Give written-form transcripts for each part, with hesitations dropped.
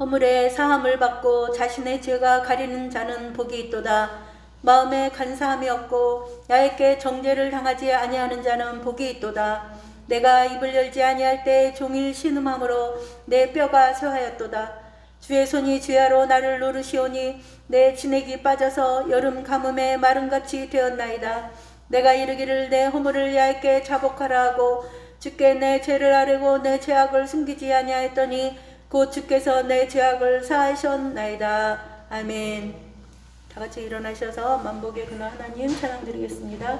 허물의 사함을 받고 자신의 죄가 가리는 자는 복이 있도다. 마음에 간사함이 없고 야곱게 정죄를 당하지 아니하는 자는 복이 있도다. 내가 입을 열지 아니할 때 종일 신음함으로 내 뼈가 쇠하였도다. 주의 손이 주야로 나를 누르시오니 내 진액이 빠져서 여름 가뭄에 마름같이 되었나이다. 내가 이르기를 내 허물을 야곱게 자복하라 하고 주께 내 죄를 아뢰고 내 죄악을 숨기지 아니하였더니 곧 주께서 내 죄악을 사하셨나이다. 아멘. 다 같이 일어나셔서 만복의 근원 하나님 찬양 드리겠습니다.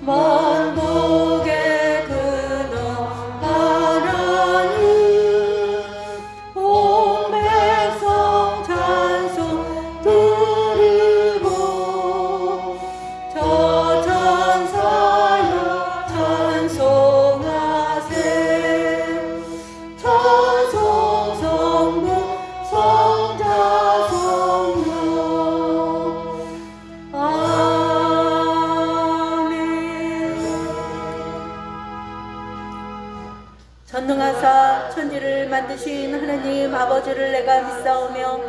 만복의 근원 하나님 온 백성 찬송 드리고 저 천사여 찬송하세 찬송 성부 성자 성령 전능하사 천지를 만드신 하나님 아버지를 내가 믿사오며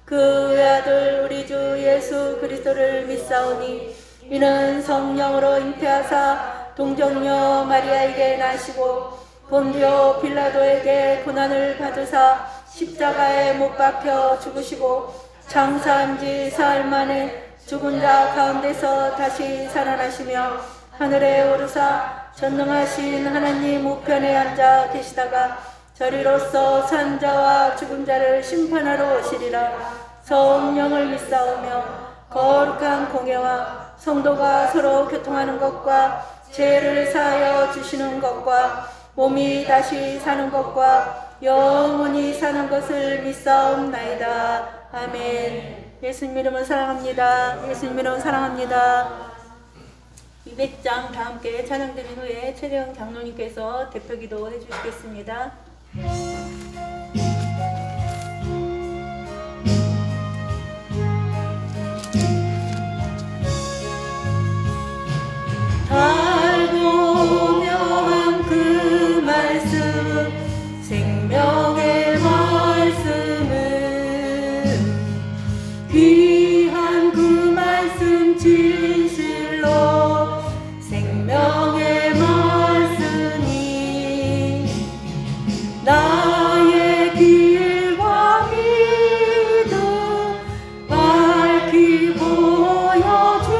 그 외아들 우리 주 예수 그리스도를 믿사오니 이는 성령으로 잉태하사 동정녀 마리아에게 나시고 본디오 빌라도에게 고난을 받으사 십자가에 못 박혀 죽으시고 장사한 지 사흘 만에 죽은 자 가운데서 다시 살아나시며 하늘에 오르사 전능하신 하나님 우편에 앉아 계시다가 저리로서 산 자와 죽은 자를 심판하러 오시리라. 성령을 믿사오며 거룩한 공예와 성도가 서로 교통하는 것과 죄를 사하여 주시는 것과 몸이 다시 사는 것과 영원히 사는 것을 믿사옵나이다. 아멘. 예수님 이름을 사랑합니다. 예수님 이름을 사랑합니다. 200장 다 함께 찬양드린 후에 최대영 장로님께서 대표기도 해주시겠습니다. 달고 명한 그 말씀 생명의 말씀은 귀한 그 말씀 진실로 생명의 말씀이 나의 길과 믿음 밝히 보여주니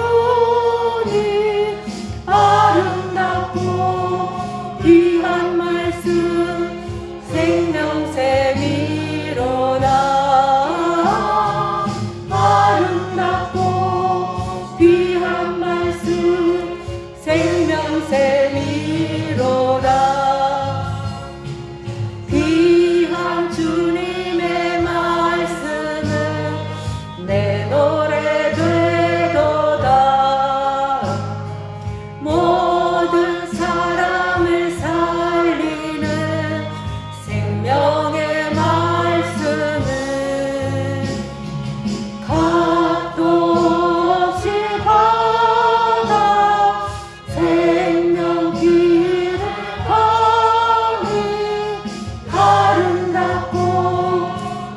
아름답고 귀한 말씀 생명샘이로다. 아름답고 귀한 말씀 생명샘이로다. 귀한 주님의 말씀은 내 노래 되도다. 모든 사람을 살리는 생명의 말씀은 값도 없이 받아 생명 길을 가니 아름답고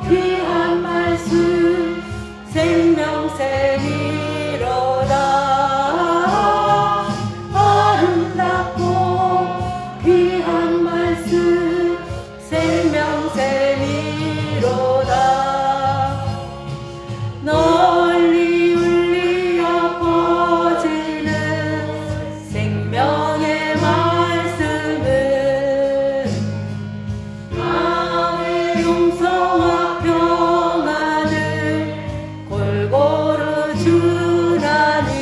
귀한 말씀 생명샘이로다. 아름답고 귀한 말씀 생명샘이로다. 널리 울리어 퍼지는 생명의 말씀은 마음의 용서와 평안을 골고루 주나니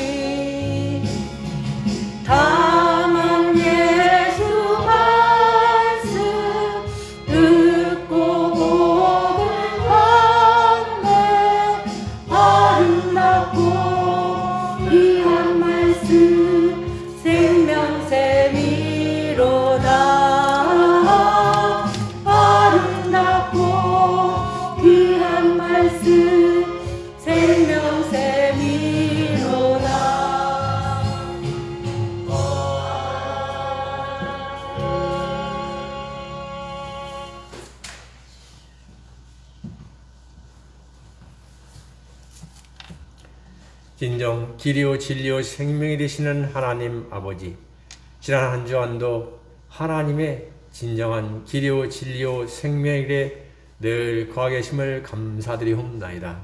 다만 예수 말씀 듣고 복음하네. 아름답고 귀한 말씀 생명샘이로다. 아름답고 귀한 말씀 생명샘이로다. 진정 길이요 진리요 생명이 되시는 하나님 아버지, 지난 한 주간도 하나님의 진정한 길이요 진리요 생명에 늘 거하 계심을 감사드리옵나이다.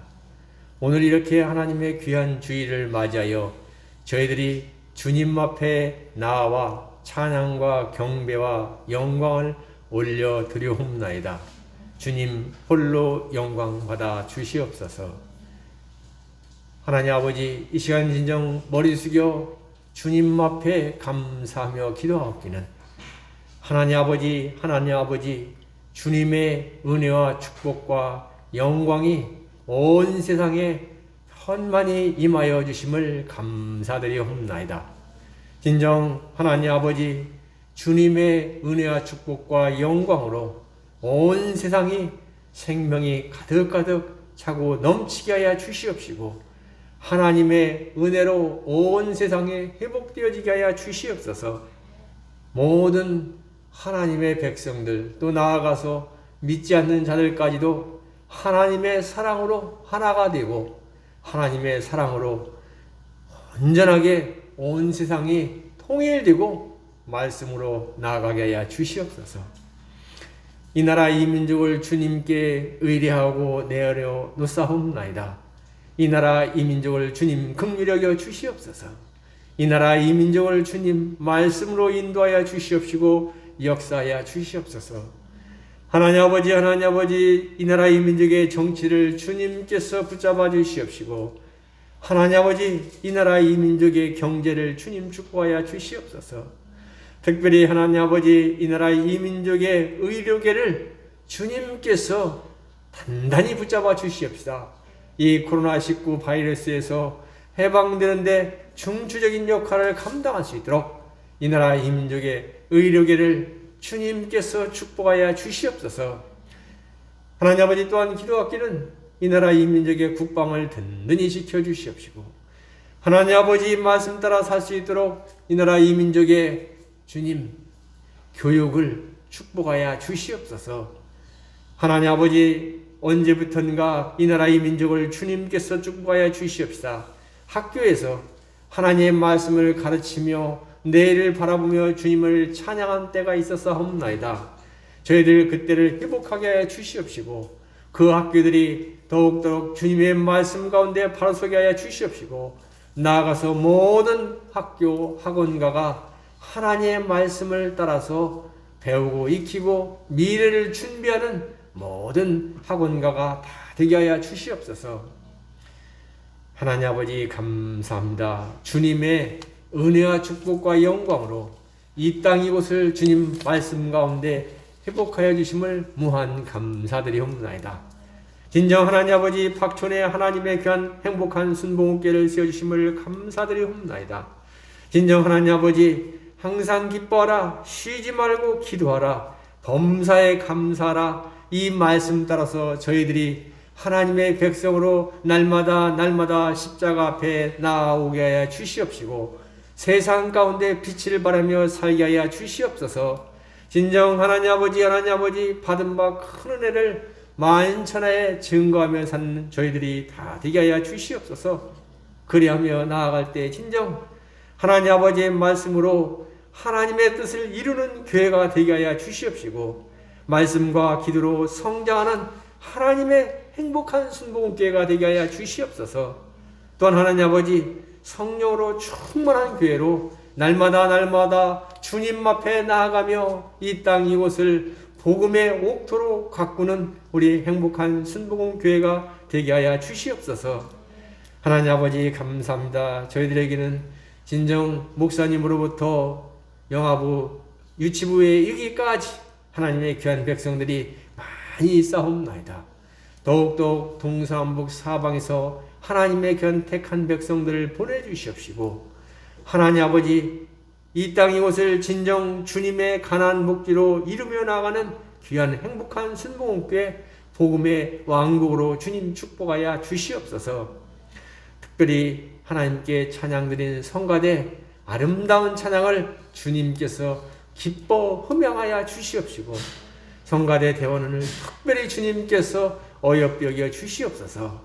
오늘 이렇게 하나님의 귀한 주일을 맞이하여 저희들이 주님 앞에 나와 찬양과 경배와 영광을 올려드리옵나이다. 주님 홀로 영광 받아 주시옵소서. 하나님 아버지, 이 시간 진정 머리 숙여 주님 앞에 감사하며 기도하옵기는 하나님 아버지 주님의 은혜와 축복과 영광이 온 세상에 현만히 임하여 주심을 감사드리옵나이다. 진정 하나님 아버지, 주님의 은혜와 축복과 영광으로 온 세상이 생명이 가득가득 차고 넘치게 하여 주시옵시고, 하나님의 은혜로 온 세상에 회복되어지게 하여 주시옵소서. 모든 하나님의 백성들, 또 나아가서 믿지 않는 자들까지도 하나님의 사랑으로 하나가 되고 하나님의 사랑으로 온전하게 온 세상이 통일되고 말씀으로 나아가게 하여 주시옵소서. 이 나라 이 민족을 주님께 의뢰하고 내어려 놓사옵나이다. 이 나라 이 민족을 주님 긍휼히 여겨 주시옵소서. 이 나라 이 민족을 주님 말씀으로 인도하여 주시옵시고 역사하여 주시옵소서. 하나님 아버지, 이 나라 이 민족의 정치를 주님께서 붙잡아 주시옵시고, 하나님 아버지, 이 나라 이 민족의 경제를 주님 축복하여 주시옵소서. 특별히 하나님 아버지, 이 나라 이 민족의 의료계를 주님께서 단단히 붙잡아 주시옵시다. 이 코로나19 바이러스에서 해방되는데 중추적인 역할을 감당할 수 있도록 이 나라 이 민족의 의료계를 주님께서 축복하여 주시옵소서. 하나님 아버지, 또한 기도하기는 이 나라 이 민족의 국방을 든든히 지켜주시옵시고, 하나님 아버지 말씀 따라 살 수 있도록 이 나라 이 민족의 주님 교육을 축복하여 주시옵소서. 하나님 아버지, 언제부턴가 이 나라 이 민족을 주님께서 축복하여 주시옵시다. 학교에서 하나님의 말씀을 가르치며 내일을 바라보며 주님을 찬양한 때가 있었사옵나이다. 저희들 그때를 회복하게 하여 주시옵시고, 그 학교들이 더욱더욱 주님의 말씀 가운데 바로 서게 하여 주시옵시고, 나아가서 모든 학교 학원가가 하나님의 말씀을 따라서 배우고 익히고 미래를 준비하는 모든 학원가가 다 되게 하여 주시옵소서. 하나님 아버지 감사합니다. 주님의 은혜와 축복과 영광으로 이 땅 이곳을 주님 말씀 가운데 회복하여 주심을 무한 감사드리옵나이다. 진정 하나님 아버지, 박촌에 하나님의 귀한 행복한 순복음교회를 세워주심을 감사드리옵나이다. 진정 하나님 아버지, 항상 기뻐하라, 쉬지 말고 기도하라, 범사에 감사하라. 이 말씀 따라서 저희들이 하나님의 백성으로 날마다 십자가 앞에 나아오게 하여 주시옵시고, 세상 가운데 빛을 발하며 살게 하여 주시옵소서. 진정 하나님 아버지 받은 바 큰 은혜를 만천하에 증거하며 사는 저희들이 다 되게 하여 주시옵소서. 그리하며 나아갈 때 진정 하나님 아버지의 말씀으로 하나님의 뜻을 이루는 교회가 되게 하여 주시옵시고, 말씀과 기도로 성장하는 하나님의 행복한 순복음교회가 되게 하여 주시옵소서. 또한 하나님 아버지, 성령으로 충만한 교회로 날마다 주님 앞에 나아가며 이 땅 이곳을 복음의 옥토로 가꾸는 우리 행복한 순복음교회가 되게 하여 주시옵소서. 하나님 아버지 감사합니다. 저희들에게는 진정 목사님으로부터 영아부 유치부에 이르기까지 하나님의 귀한 백성들이 많이 싸움나이다. 더욱더 동서남북 사방에서 하나님의 귀한 택한 백성들을 보내주시옵시고, 하나님 아버지, 이 땅 이곳을 진정 주님의 가나안 목지로 이루며 나가는 귀한 행복한 순복음교회 복음의 왕국으로 주님 축복하여 주시옵소서. 특별히 하나님께 찬양드린 성가대 아름다운 찬양을 주님께서 기뻐 흠양하여 주시옵시고, 성가대 대원을 특별히 주님께서 어여삐 여겨 주시옵소서.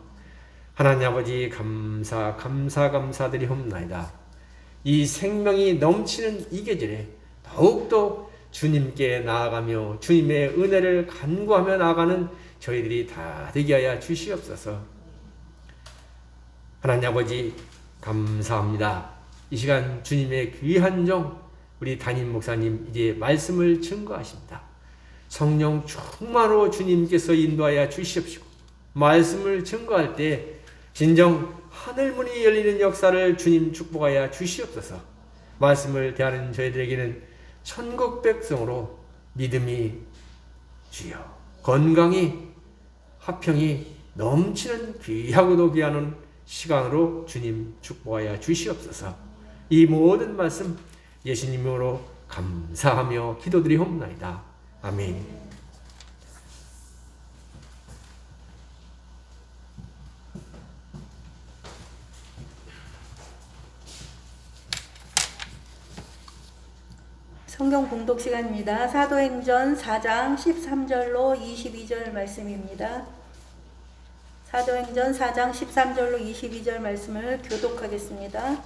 하나님 아버지 감사드리옵나이다. 이 생명이 넘치는 이 계절에 더욱더 주님께 나아가며 주님의 은혜를 간구하며 나아가는 저희들이 다 되게 하여 주시옵소서. 하나님 아버지 감사합니다. 이 시간 주님의 귀한 종 우리 담임 목사님 이제 말씀을 증거하십니다. 성령 충만으로 주님께서 인도하여 주시옵시고 말씀을 증거할 때 진정 하늘문이 열리는 역사를 주님 축복하여 주시옵소서. 말씀을 대하는 저희들에게는 천국 백성으로 믿음이 주여 건강이 화평이 넘치는 귀하고도 귀한 시간으로 주님 축복하여 주시옵소서. 이 모든 말씀 예수님으로 감사하며 기도드리옵나이다. 아멘. 성경 봉독 시간입니다. 사도행전 4장 13절로 22절 말씀입니다. 사도행전 4장 13절로 22절 말씀을 교독하겠습니다.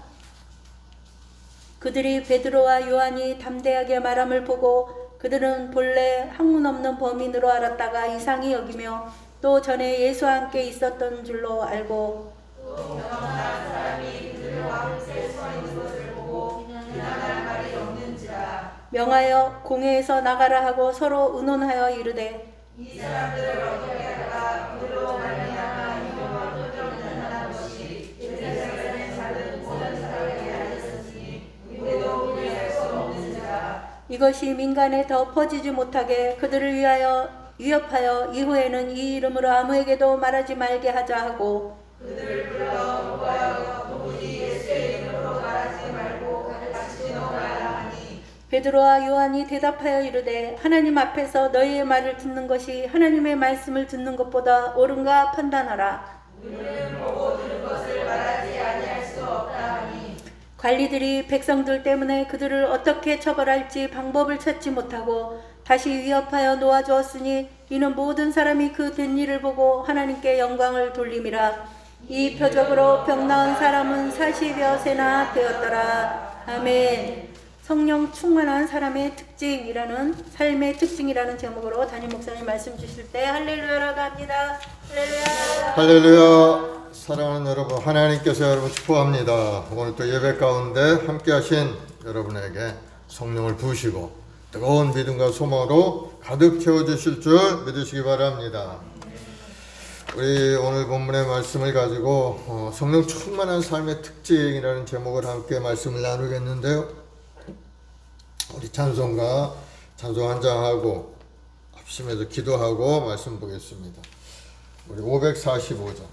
그들이 베드로와 요한이 담대하게 말함을 보고 그들은 본래 학문 없는 범인으로 알았다가 이상히 여기며 또 전에 예수와 함께 있었던 줄로 알고 명함한 사람이 그들을 왕께 서 있는 것을 보고 비난할 말이 없는지라. 명하여 공회에서 나가라 하고 서로 의논하여 이르되 이 사람들을 어떻게 할까? 그들로 말미암아 이교와 표정난한 것이 예루살렘에 사는 모든 사람에게 알렸으니 우리도 우리할 수 없는지라. 이것이 민간에 더 퍼지지 못하게 그들을 위하여 위협하여 이후에는 이 이름으로 아무에게도 말하지 말게 하자 하고 그들을 불러 보고하여 도무지 예수의 이름으로 말하지 말고 같이 넘어가야 하니. 베드로와 요한이 대답하여 이르되 하나님 앞에서 너희의 말을 듣는 것이 하나님의 말씀을 듣는 것보다 옳은가 판단하라. 우리는 보고 들은 것을 말하지 아니할 수 없다 하니. 관리들이 백성들 때문에 그들을 어떻게 처벌할지 방법을 찾지 못하고 다시 위협하여 놓아주었으니 이는 모든 사람이 그 된 일을 보고 하나님께 영광을 돌림이라. 이 표적으로 병 나은 사람은 40여 세나 되었더라. 아멘. 성령 충만한 사람의 특징이라는 삶의 특징이라는 제목으로 담임 목사님 말씀 주실 때 할렐루야라고 합니다. 할렐루야. 할렐루야. 사랑하는 여러분, 하나님께서 여러분 축복합니다. 오늘 또 예배 가운데 함께 하신 여러분에게 성령을 부으시고 뜨거운 믿음과 소망으로 가득 채워주실 줄 믿으시기 바랍니다. 우리 오늘 본문의 말씀을 가지고 성령 충만한 삶의 특징이라는 제목을 함께 말씀을 나누겠는데요. 우리 찬송가 찬송 한 장 하고 합심해서 기도하고 말씀 보겠습니다. 우리 545장.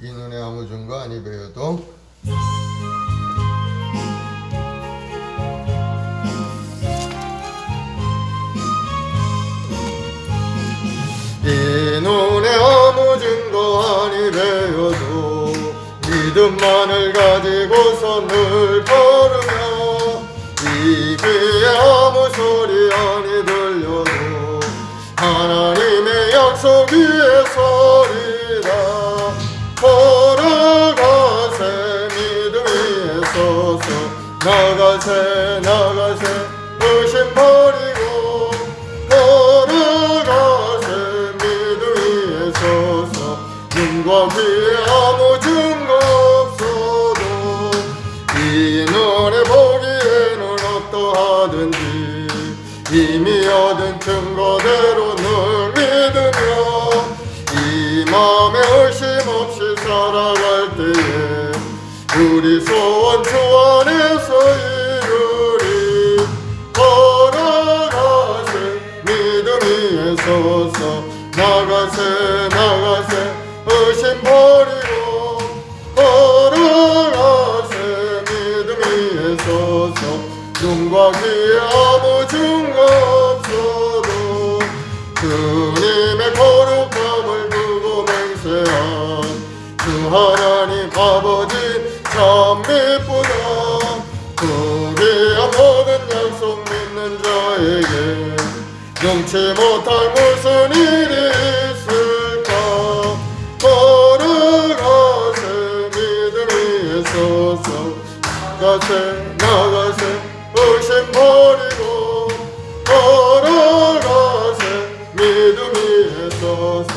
이 눈에 아무 증거 아니 배워도 이 눈에 아무 증거 아니 배워도 믿음만을 가지고서 늘 걸으며 이 귀에 아무 소리 아니 들려도 하나님의 약속 위에 서리라. 걸어가세 믿음 위에 서서 나가세 의심 버리고 걸어가세 믿음 위에 서서 눈과 귀에 아무 증거 없어도 이 눈에 보기에는 어떠하든지 이미 얻은 증거대로 늘 믿으며 이 마음에 의심 없이 살아갈 때에 우리 소원 주 안에서 이루리. 걸어가세 믿음 위에 서서 나가세 의심 버리고 걸어가세 믿음 위에 서서 눈과 귀에 아무 증거 없어도 주님의 거룩함을 두고 맹세한 주 하나님 아버지 참 미쁘다. 그 귀한 모든 능치 못할 무슨 일이 있을까 걸어가세 믿음이 있어서 나가세 의심 버리고 걸어가세 믿음이 있어서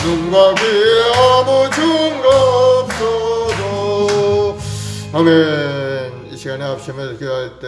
눈과 귀에 아무 증거 없어도. 아멘. 이 시간에 합심해서 기도할 때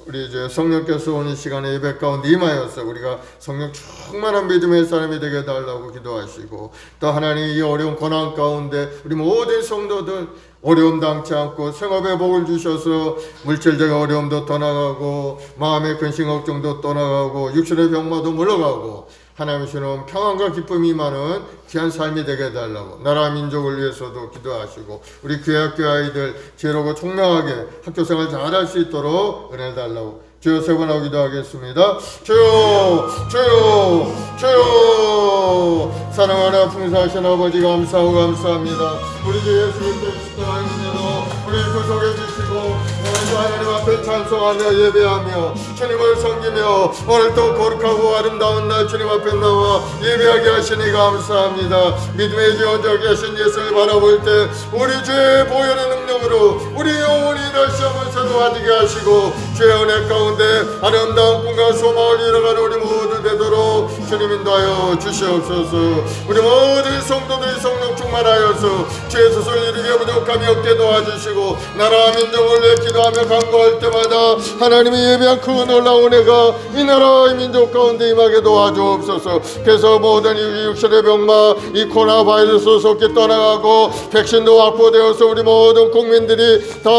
우리 이제 성령께서 오는 시간에 예배 가운데 임하여서 우리가 성령 충만한 믿음의 사람이 되게 해달라고 기도하시고, 또 하나님 이 어려운 고난 가운데 우리 모든 성도들 어려움 당치 않고 생업에 복을 주셔서 물질적인 어려움도 떠나가고 마음의 근심 걱정도 떠나가고 육신의 병마도 물러가고 하나님 주시는 평안과 기쁨이 많은 귀한 삶이 되게 해달라고, 나라 민족을 위해서도 기도하시고 우리 교회 아이들 지혜롭고 총명하게 학교생활 잘할 수 있도록 은혜 달라고 주여 세 번 하고 기도하겠습니다. 주여 주여 주여. 사랑하는 풍성하신 아버지 감사하고 감사합니다. 우리 주 예수 그리스도의 십자가의 은혜로 우리 구속해 주시고 오늘도 하나님 앞에 찬송하며 예배하며 주님을 섬기며 오늘 또 거룩하고 아름다운 날 주님 앞에 나와 예배하게 하시니 감사합니다. 믿음의 지원자 계신 예수를 바라볼 때 우리 주의 보혈의 능력으로 우리 영혼이 다시 한번 새로워지게 하시고 주의 은혜 가운데 아름다운 꿈과 소망을 이뤄가는 우리 모두 되도록 주님 인도하여 주시옵소서. 우리 모든 성도들이 성령 충만하여서 주의 뜻을 이루기에 부족함이 없게 도와주시고 나라 민족을 위해 기도하며 간구할 때마다 하나님이 예배한 그 놀라운 은혜가 이 나라의 민족 가운데 임하게 도와주옵소서. 그래서 모든 이 육신의 병마 이 코로나 바이러스 속에 떠나가고 백신도 확보되어서 우리 모든 국민들이 다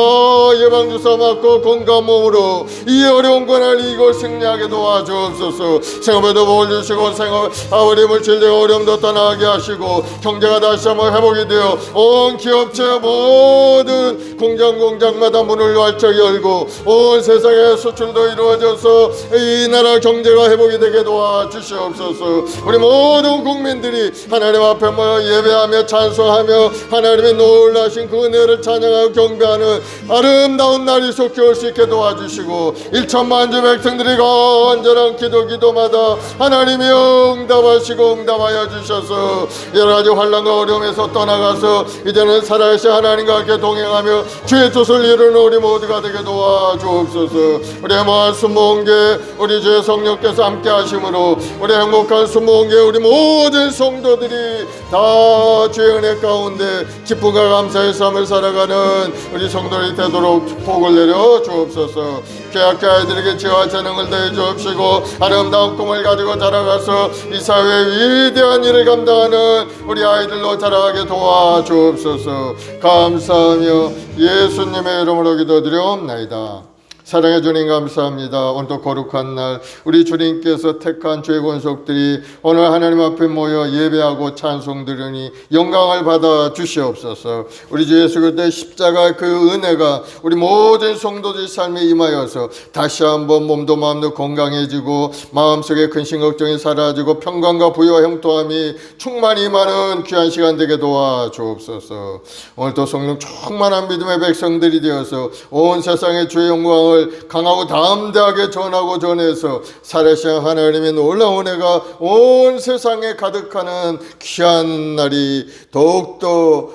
예방주사 맞고 건강 몸으로 이 어려운 고난을 이기고 승리하게 도와주옵소서. 생업에도 복을 주시고 생업 아버지 물질적 어려움도 떠나게 하시고 경제가 다시 한번 회복이 되어 온 기업체 모든 공장마다 문을 활짝 열고 온 세상에 수출도 이루어져서 이 나라 경제가 회복이 되게 도와주시옵소서. 우리 모든 국민들이 하나님 앞에 모여 예배하며 찬송하며 하나님의 놀라신 그 은혜를 찬양하고 경배하는 아름다운 날이 속히 올 수 있게 도와주시고 1천만주 백성들이 간절한 기도마다 하나님이 응답하여 주셔서 여러가지 환난과 어려움에서 떠나가서 이제는 살아계신 하나님과 함께 동행하며 주의 뜻을 이루는 우리 모두가 되게 도와주옵소서. 우리 모한 순모은교 우리 주의 성령께서 함께 하심으로 우리 행복한 순모은교 우리 모든 성도들이 다 주의 은혜 가운데 기쁨과 감사의 삶을 살아가는 우리 성도들이 되도록 복을 내려 주옵소서. 교회 아이들에게 지혜와 재능을 더해 주옵시고 아름다운 꿈을 가지고 자라가서 이 사회의 위대한 일을 감당하는 우리 아이들로 자라가게 도와주옵소서. 감사하며 예수님의 이름으로 기도드리옵나이다. 사랑해 주님 감사합니다. 오늘도 거룩한 날 우리 주님께서 택한 주의 권속들이 오늘 하나님 앞에 모여 예배하고 찬송 드리니 영광을 받아 주시옵소서. 우리 주 예수 그리스도의 십자가 그 은혜가 우리 모든 성도들 삶에 임하여서 다시 한번 몸도 마음도 건강해지고 마음속에 근심 걱정이 사라지고 평강과 부유와 형통함이 충만히 임하는 귀한 시간 되게 도와주옵소서. 오늘도 성령 충만한 믿음의 백성들이 되어서 온 세상에 주의 영광을 강하고 담대하게 전하고 전해서 살아계신 하나님의 놀라운 은혜가 온 세상에 가득하는 귀한 날이 더욱더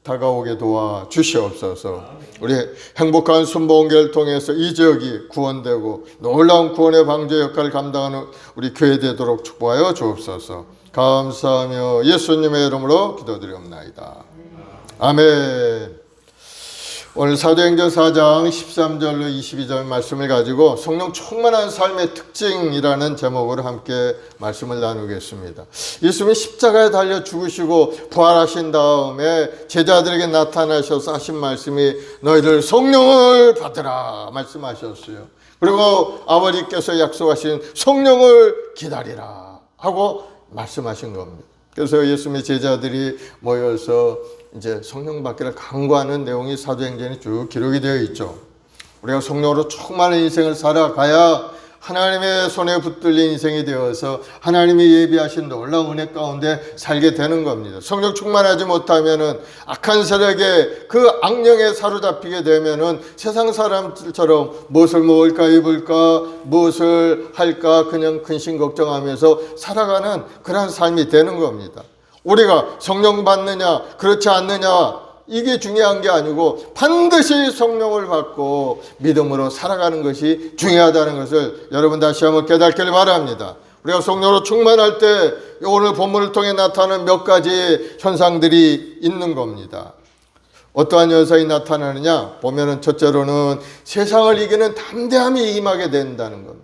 다가오게 도와 주시옵소서. 우리 행복한 순복음교회를 통해서 이 지역이 구원되고 놀라운 구원의 방주 역할을 감당하는 우리 교회 되도록 축복하여 주옵소서. 감사하며 예수님의 이름으로 기도드리옵나이다. 아멘. 오늘 사도행전 4장 13절로 22절 말씀을 가지고 성령 충만한 삶의 특징이라는 제목으로 함께 말씀을 나누겠습니다. 예수님이 십자가에 달려 죽으시고 부활하신 다음에 제자들에게 나타나셔서 하신 말씀이 너희들 성령을 받으라 말씀하셨어요. 그리고 아버지께서 약속하신 성령을 기다리라 하고 말씀하신 겁니다. 그래서 예수님의 제자들이 모여서 이제 성령 받기를 간구하는 내용이 사도행전에 쭉 기록이 되어 있죠. 우리가 성령으로 충만한 인생을 살아가야 하나님의 손에 붙들린 인생이 되어서 하나님이 예비하신 놀라운 은혜 가운데 살게 되는 겁니다. 성령 충만하지 못하면은 악한 세력에 그 악령에 사로잡히게 되면은 세상 사람들처럼 무엇을 먹을까 입을까 무엇을 할까 그냥 근심 걱정하면서 살아가는 그런 삶이 되는 겁니다. 우리가 성령 받느냐 그렇지 않느냐 이게 중요한 게 아니고 반드시 성령을 받고 믿음으로 살아가는 것이 중요하다는 것을 여러분 다시 한번 깨닫기를 바랍니다. 우리가 성령으로 충만할 때 오늘 본문을 통해 나타나는 몇 가지 현상들이 있는 겁니다. 어떠한 현상이 나타나느냐 보면은 첫째로는 세상을 이기는 담대함이 임하게 된다는 겁니다.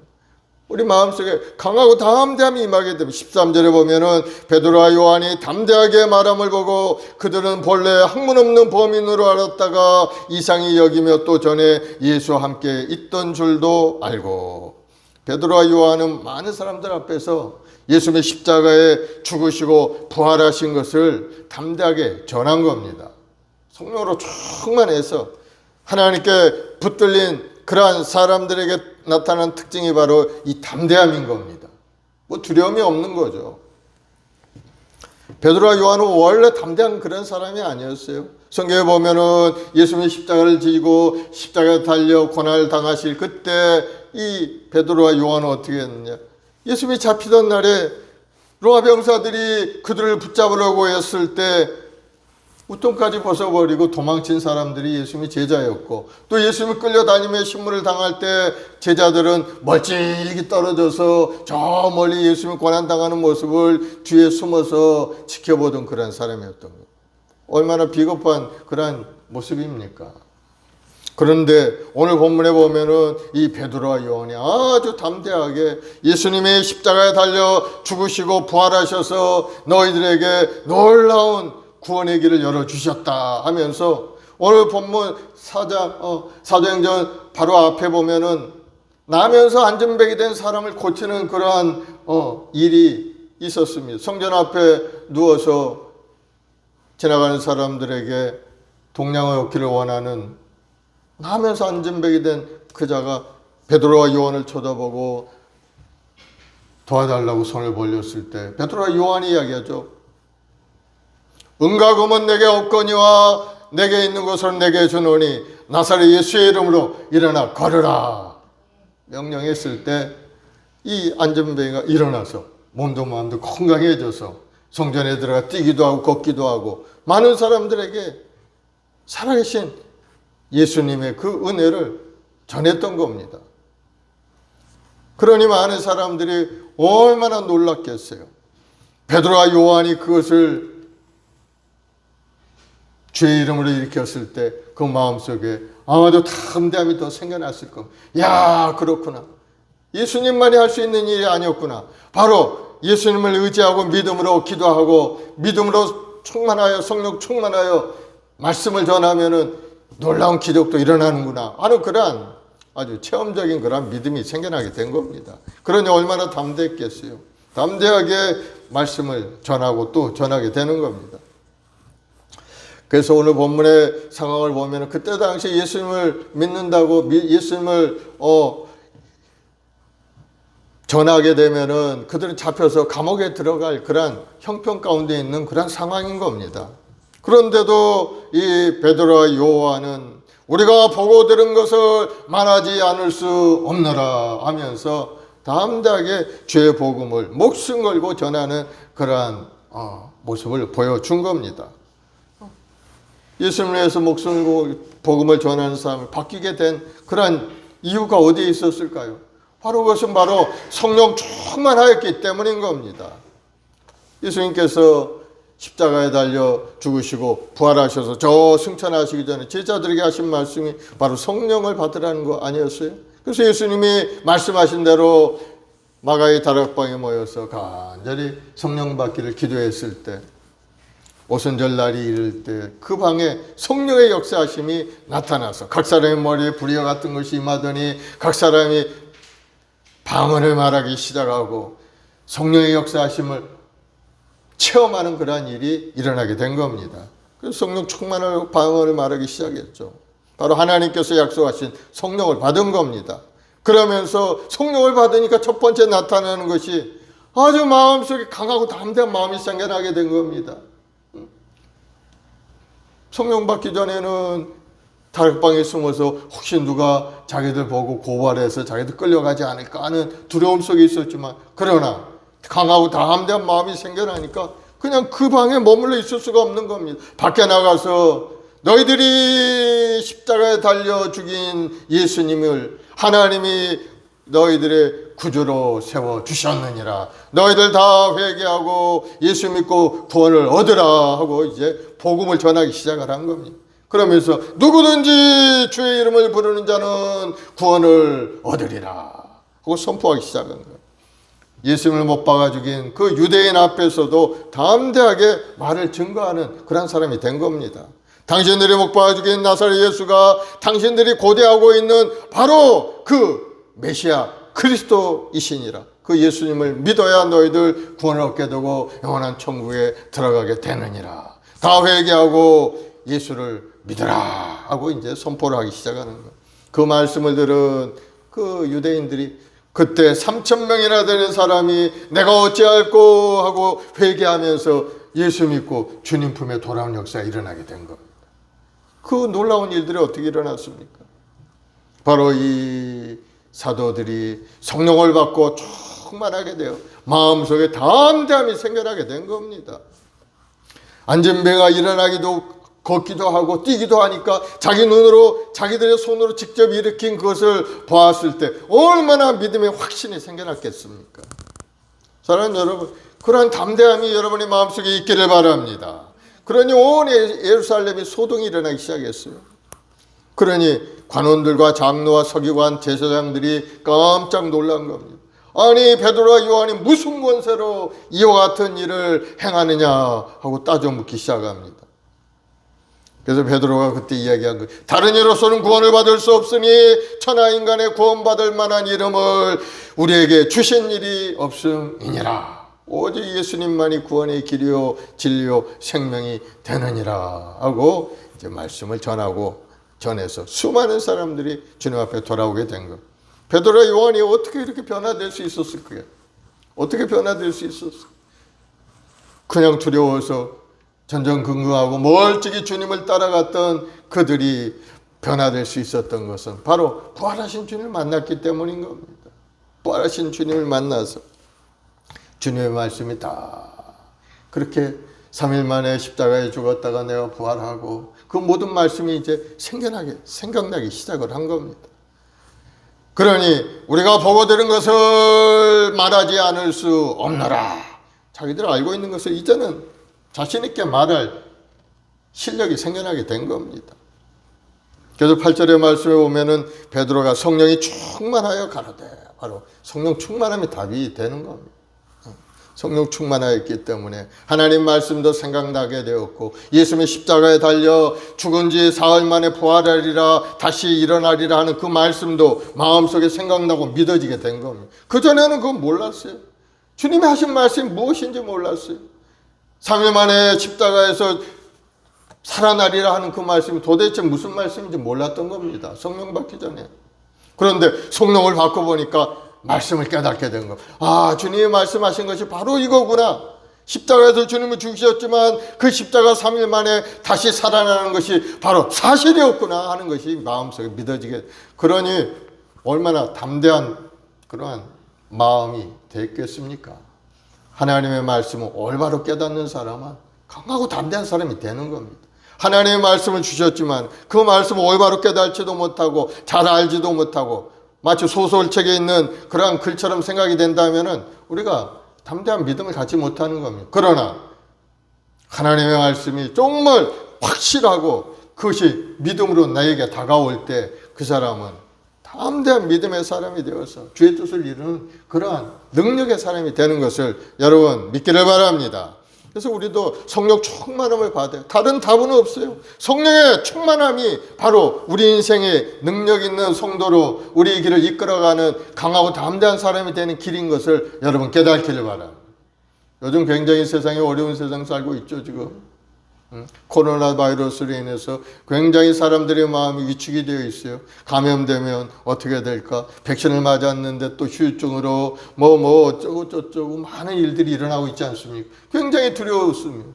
우리 마음속에 강하고 담대함이 임하게 됩니다. 13절에 보면은 베드로와 요한이 담대하게 말함을 보고 그들은 본래 학문 없는 범인으로 알았다가 이상히 여기며 또 전에 예수와 함께 있던 줄도 알고. 베드로와 요한은 많은 사람들 앞에서 예수님의 십자가에 죽으시고 부활하신 것을 담대하게 전한 겁니다. 성령으로 충만해서 하나님께 붙들린 그러한 사람들에게 나타난 특징이 바로 이 담대함인 겁니다. 뭐 두려움이 없는 거죠. 베드로와 요한은 원래 담대한 그런 사람이 아니었어요. 성경에 보면은 예수님이 십자가를 지고 십자가에 달려 고난을 당하실 그때 이 베드로와 요한은 어떻게 했느냐. 예수님이 잡히던 날에 로마 병사들이 그들을 붙잡으려고 했을 때 우통까지 벗어버리고 도망친 사람들이 예수님의 제자였고 또 예수님이 끌려다니며 신문을 당할 때 제자들은 멀찍이 떨어져서 저 멀리 예수님이 고난당하는 모습을 뒤에 숨어서 지켜보던 그런 사람이었던 거예요. 얼마나 비겁한 그런 모습입니까? 그런데 오늘 본문에 보면은 이 베드로와 요한이 아주 담대하게 예수님이 십자가에 달려 죽으시고 부활하셔서 너희들에게 놀라운 구원의 길을 열어주셨다 하면서 오늘 본문 사도행전 바로 앞에 보면은 나면서 안전뱅이 된 사람을 고치는 그러한 일이 있었습니다. 성전 앞에 누워서 지나가는 사람들에게 동량을 얻기를 원하는 나면서 안전뱅이 된 그자가 베드로와 요한을 쳐다보고 도와달라고 손을 벌렸을 때 베드로와 요한이 이야기하죠. 은과 금은 내게 없거니와 내게 있는 것은 내게 주노니 나사렛 예수의 이름으로 일어나 걸으라 명령했을 때 이 안전뱅이가 일어나서 몸도 마음도 건강해져서 성전에 들어가 뛰기도 하고 걷기도 하고 많은 사람들에게 살아계신 예수님의 그 은혜를 전했던 겁니다. 그러니 많은 사람들이 얼마나 놀랐겠어요. 베드로와 요한이 그것을 주의 이름으로 일으켰을 때 그 마음속에 아마도 담대함이 더 생겨났을 겁니다. 야, 그렇구나. 예수님만이 할 수 있는 일이 아니었구나. 바로 예수님을 의지하고 믿음으로 기도하고 믿음으로 충만하여 성령 충만하여 말씀을 전하면은 놀라운 기적도 일어나는구나 하는 그러한 아주 체험적인 그런 믿음이 생겨나게 된 겁니다. 그러니 얼마나 담대했겠어요. 담대하게 말씀을 전하고 또 전하게 되는 겁니다. 그래서 오늘 본문의 상황을 보면 그때 당시 예수님을 믿는다고 예수님을 전하게 되면은 그들은 잡혀서 감옥에 들어갈 그런 형편 가운데 있는 그런 상황인 겁니다. 그런데도 이 베드로와 요한은 우리가 보고 들은 것을 말하지 않을 수 없노라 하면서 담대하게 죄의 복음을 목숨 걸고 전하는 그러한 모습을 보여준 겁니다. 예수님을 위해서 목숨 걸고 복음을 전하는 사람을 바뀌게 된 그러한 이유가 어디에 있었을까요? 바로 그것은 바로 성령 충만하였기 때문인 겁니다. 예수님께서 십자가에 달려 죽으시고 부활하셔서 저 승천하시기 전에 제자들에게 하신 말씀이 바로 성령을 받으라는 거 아니었어요? 그래서 예수님이 말씀하신 대로 마가의 다락방에 모여서 간절히 성령 받기를 기도했을 때 오순절 날이 이를 때 그 방에 성령의 역사하심이 나타나서 각 사람의 머리에 불이와 같은 것이 임하더니 각 사람이 방언을 말하기 시작하고 성령의 역사하심을 체험하는 그러한 일이 일어나게 된 겁니다. 그래서 성령 충만하고 방언을 말하기 시작했죠. 바로 하나님께서 약속하신 성령을 받은 겁니다. 그러면서 성령을 받으니까 첫 번째 나타나는 것이 아주 마음속에 강하고 담대한 마음이 생겨나게 된 겁니다. 성령 받기 전에는 다락방에 숨어서 혹시 누가 자기들 보고 고발해서 자기들 끌려가지 않을까 하는 두려움 속에 있었지만, 그러나 강하고 담대한 마음이 생겨나니까 그냥 그 방에 머물러 있을 수가 없는 겁니다. 밖에 나가서 너희들이 십자가에 달려 죽인 예수님을 하나님이 너희들의 구주로 세워주셨느니라. 너희들 다 회개하고 예수 믿고 구원을 얻으라 하고 이제 복음을 전하기 시작을 한 겁니다. 그러면서 누구든지 주의 이름을 부르는 자는 구원을 얻으리라 하고 선포하기 시작한 거예요. 예수님을 못 박아 죽인 그 유대인 앞에서도 담대하게 말을 증거하는 그런 사람이 된 겁니다. 당신들이 못 박아 죽인 나사렛 예수가 당신들이 고대하고 있는 바로 그 메시아 그리스도이시니라. 그 예수님을 믿어야 너희들 구원을 얻게 되고 영원한 천국에 들어가게 되느니라. 다 회개하고 예수를 믿으라 하고 이제 선포를 하기 시작하는 거예요. 그 말씀을 들은 그 유대인들이 그때 3,000명이나 되는 사람이 내가 어찌할꼬 하고 회개하면서 예수 믿고 주님 품에 돌아온 역사가 일어나게 된 겁니다. 그 놀라운 일들이 어떻게 일어났습니까? 바로 이 사도들이 성령을 받고 충만하게 되어 마음속에 담대함이 생겨나게 된 겁니다. 안진뱅이가 일어나기도 걷기도 하고 뛰기도 하니까 자기 눈으로 자기들의 손으로 직접 일으킨 그것을 보았을 때 얼마나 믿음의 확신이 생겨났겠습니까? 사랑하는 여러분, 그러한 담대함이 여러분의 마음속에 있기를 바랍니다. 그러니 온 예루살렘이 소동이 일어나기 시작했어요. 그러니 관원들과 장로와 서기관 제사장들이 깜짝 놀란 겁니다. 아니 베드로와 요한이 무슨 권세로 이와 같은 일을 행하느냐 하고 따져 묻기 시작합니다. 그래서 베드로가 그때 이야기한 거예요. 다른 이로서는 구원을 받을 수 없으니 천하 인간의 구원받을 만한 이름을 우리에게 주신 일이 없음이니라. 오직 예수님만이 구원의 길이요 진리요 생명이 되느니라 하고 이제 말씀을 전해서 수많은 사람들이 주님 앞에 돌아오게 된 거예요. 베드로와 요한이 어떻게 이렇게 변화될 수 있었을까요? 어떻게 변화될 수 있었을까요? 그냥 두려워서 전전긍긍하고 멀찍이 주님을 따라갔던 그들이 변화될 수 있었던 것은 바로 부활하신 주님을 만났기 때문인 겁니다. 부활하신 주님을 만나서 주님의 말씀이 다 그렇게 3일 만에 십자가에 죽었다가 내가 부활하고 그 모든 말씀이 이제 생각나기 시작을 한 겁니다. 그러니 우리가 보고 들은 것을 말하지 않을 수 없노라. 자기들 알고 있는 것을 이제는 자신 있게 말할 실력이 생겨나게 된 겁니다. 그래서 8절의 말씀에 보면은 베드로가 성령이 충만하여 가로되, 바로 성령 충만함이 답이 되는 겁니다. 성령 충만하였기 때문에 하나님 말씀도 생각나게 되었고 예수님의 십자가에 달려 죽은 지 사흘 만에 부활하리라 다시 일어나리라 하는 그 말씀도 마음속에 생각나고 믿어지게 된 겁니다. 그전에는 그건 몰랐어요. 주님이 하신 말씀이 무엇인지 몰랐어요. 3일 만에 십자가에서 살아나리라 하는 그 말씀이 도대체 무슨 말씀인지 몰랐던 겁니다. 성령 받기 전에. 그런데 성령을 받고 보니까 말씀을 깨닫게 된 거. 아, 주님이 말씀하신 것이 바로 이거구나. 십자가에서 주님을 죽으셨지만 그 십자가 3일 만에 다시 살아나는 것이 바로 사실이었구나 하는 것이 마음속에 믿어지게. 그러니 얼마나 담대한 그러한 마음이 됐겠습니까? 하나님의 말씀을 올바로 깨닫는 사람은 강하고 담대한 사람이 되는 겁니다. 하나님의 말씀을 주셨지만 그 말씀을 올바로 깨닫지도 못하고 잘 알지도 못하고 마치 소설책에 있는 그러한 글처럼 생각이 된다면 우리가 담대한 믿음을 갖지 못하는 겁니다. 그러나 하나님의 말씀이 정말 확실하고 그것이 믿음으로 나에게 다가올 때 그 사람은 담대한 믿음의 사람이 되어서 주의 뜻을 이루는 그러한 능력의 사람이 되는 것을 여러분 믿기를 바랍니다. 그래서 우리도 성령 충만함을 받아요. 다른 답은 없어요. 성령의 충만함이 바로 우리 인생의 능력 있는 성도로 우리의 길을 이끌어가는 강하고 담대한 사람이 되는 길인 것을 여러분 깨닫기를 바랍니다. 요즘 굉장히 세상에 어려운 세상 살고 있죠. 지금 코로나 바이러스로 인해서 굉장히 사람들의 마음이 위축이 되어 있어요. 감염되면 어떻게 될까? 백신을 맞았는데 또 후유증으로 어쩌고 저쩌고 많은 일들이 일어나고 있지 않습니까? 굉장히 두려웠습니다.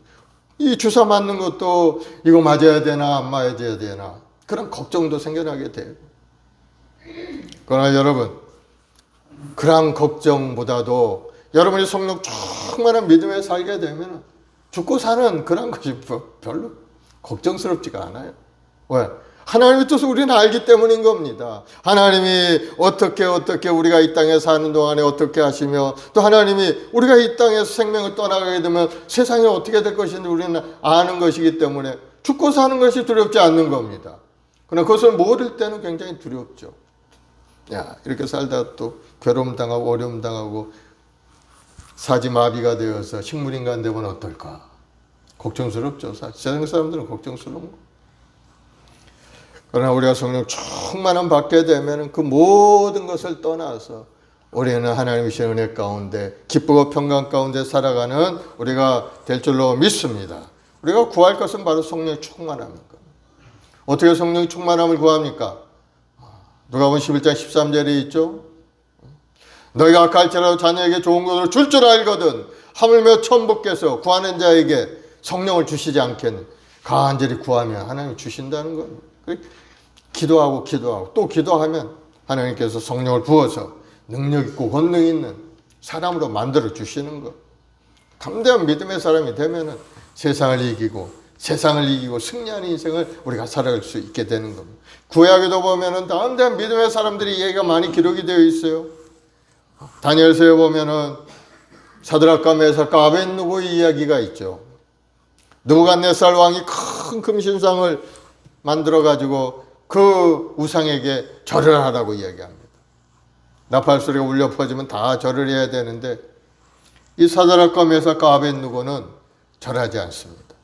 이 주사 맞는 것도 이거 맞아야 되나 안 맞아야 되나 그런 걱정도 생겨나게 돼요. 그러나 여러분, 그런 걱정보다도 여러분이 성령 충만한 믿음에 살게 되면 죽고 사는 그런 것이 별로 걱정스럽지가 않아요. 왜? 하나님의 뜻을 우리는 알기 때문인 겁니다. 하나님이 어떻게 우리가 이 땅에 사는 동안에 어떻게 하시며 또 하나님이 우리가 이 땅에서 생명을 떠나가게 되면 세상이 어떻게 될 것인지 우리는 아는 것이기 때문에 죽고 사는 것이 두렵지 않는 겁니다. 그러나 그것을 모를 때는 굉장히 두렵죠. 야, 이렇게 살다 또 괴로움 당하고 어려움 당하고 사지마비가 되어서 식물인간 되면 어떨까? 걱정스럽죠. 세상 사람들은 걱정스러운 거. 그러나 우리가 성령 충만함 받게 되면 그 모든 것을 떠나서 우리는 하나님의 은혜 가운데 기쁘고 평강 가운데 살아가는 우리가 될 줄로 믿습니다. 우리가 구할 것은 바로 성령 충만함입니다. 어떻게 성령 충만함을 구합니까? 누가복음 11장 13절에 있죠. 너희가 갈지라도 자녀에게 좋은 것을 줄 줄 알거든 하물며 천부께서 구하는 자에게 성령을 주시지 않겠니? 간절히 구하면 하나님이 주신다는 겁니다. 기도하고 또 기도하면 하나님께서 성령을 부어서 능력 있고 권능 있는 사람으로 만들어 주시는 것. 담대한 믿음의 사람이 되면 세상을 이기고 승리하는 인생을 우리가 살아갈 수 있게 되는 겁니다. 구약에도 보면은 담대한 믿음의 사람들이 얘기가 많이 기록이 되어 있어요. 다니엘서에 보면은 사드락과 메삭과 아벳느고의 이야기가 있죠. 느부갓네살 왕이 큰 금신상을 만들어 가지고 그 우상에게 절을 하라고 이야기합니다. 나팔 소리가 울려 퍼지면 다 절을 해야 되는데 이 사드락과 메삭과 아벳느고는 절하지 않습니다.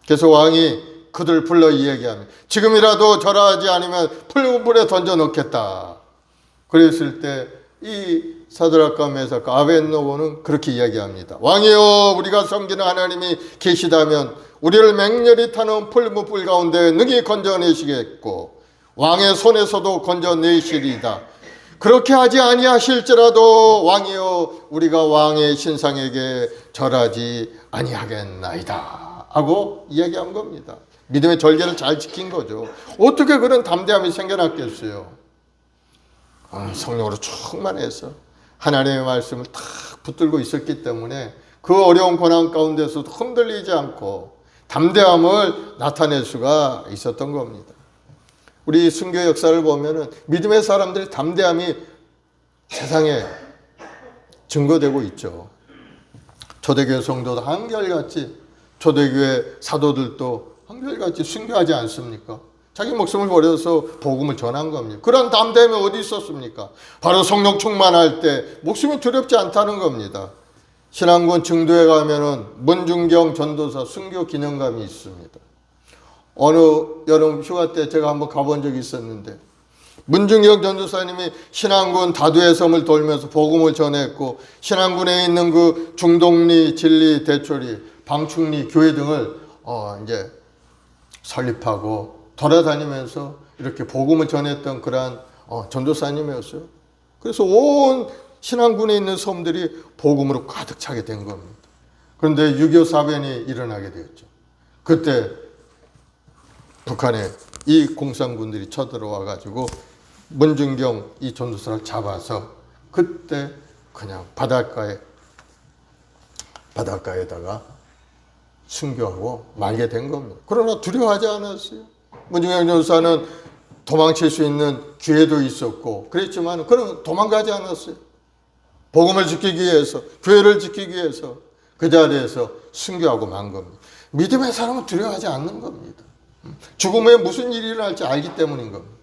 그래서 왕이 그들 불러 이야기합니다. 지금이라도 절하지 않으면 불에 던져 넣겠다. 그랬을 때 이 사드락과 메삭과 아벳느고는 그렇게 이야기합니다. 왕이여, 우리가 섬기는 하나님이 계시다면 우리를 맹렬히 타는 풀무불 가운데 능히 건져내시겠고 왕의 손에서도 건져내시리이다. 그렇게 하지 아니하실지라도 왕이여, 우리가 왕의 신상에게 절하지 아니하겠나이다 하고 이야기한 겁니다. 믿음의 절개를 잘 지킨 거죠. 어떻게 그런 담대함이 생겨났겠어요? 성령으로 충만해서 하나님의 말씀을 탁 붙들고 있었기 때문에 그 어려운 고난 가운데서도 흔들리지 않고 담대함을 나타낼 수가 있었던 겁니다. 우리 순교 역사를 보면은 믿음의 사람들의 담대함이 세상에 증거되고 있죠. 초대교회 성도도 한결같이, 초대교회 사도들도 한결같이 순교하지 않습니까? 자기 목숨을 버려서 복음을 전한 겁니다. 그런 담대함이 어디 있었습니까? 바로 성령 충만할 때 목숨이 두렵지 않다는 겁니다. 신안군 증도에 가면은 문중경 전도사 순교 기념관이 있습니다. 어느 여름 휴가 때 제가 한번 가본 적이 있었는데 문중경 전도사님이 신안군 다두의 섬을 돌면서 복음을 전했고 신안군에 있는 그 중동리, 진리, 대초리, 방충리 교회 등을 이제 설립하고 돌아다니면서 이렇게 복음을 전했던 그러한 전도사님이었어요. 그래서 온 신안군에 있는 섬들이 복음으로 가득 차게 된 겁니다. 그런데 6.25 사변이 일어나게 되었죠. 그때 북한에 이 공산군들이 쳐들어와 가지고 문중경 이 전도사를 잡아서 그때 그냥 바닷가에다가 순교하고 말게 된 겁니다. 그러나 두려워하지 않았어요. 문중경 전도사는 도망칠 수 있는 기회도 있었고 그랬지만 그는 도망가지 않았어요. 복음을 지키기 위해서, 교회를 지키기 위해서 그 자리에서 순교하고 만 겁니다. 믿음의 사람은 두려워하지 않는 겁니다. 죽음 후에 무슨 일이 일어날지 알기 때문인 겁니다.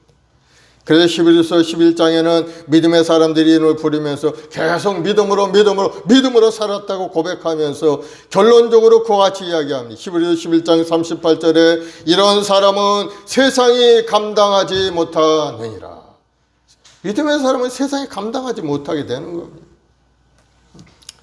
그래서 11서 11장에는 믿음의 사람들이 이름을 부르면서 계속 믿음으로 살았다고 고백하면서 결론적으로 그와 같이 이야기합니다. 11장 38절에 이런 사람은 세상이 감당하지 못하느니라. 믿음의 사람은 세상이 감당하지 못하게 되는 겁니다.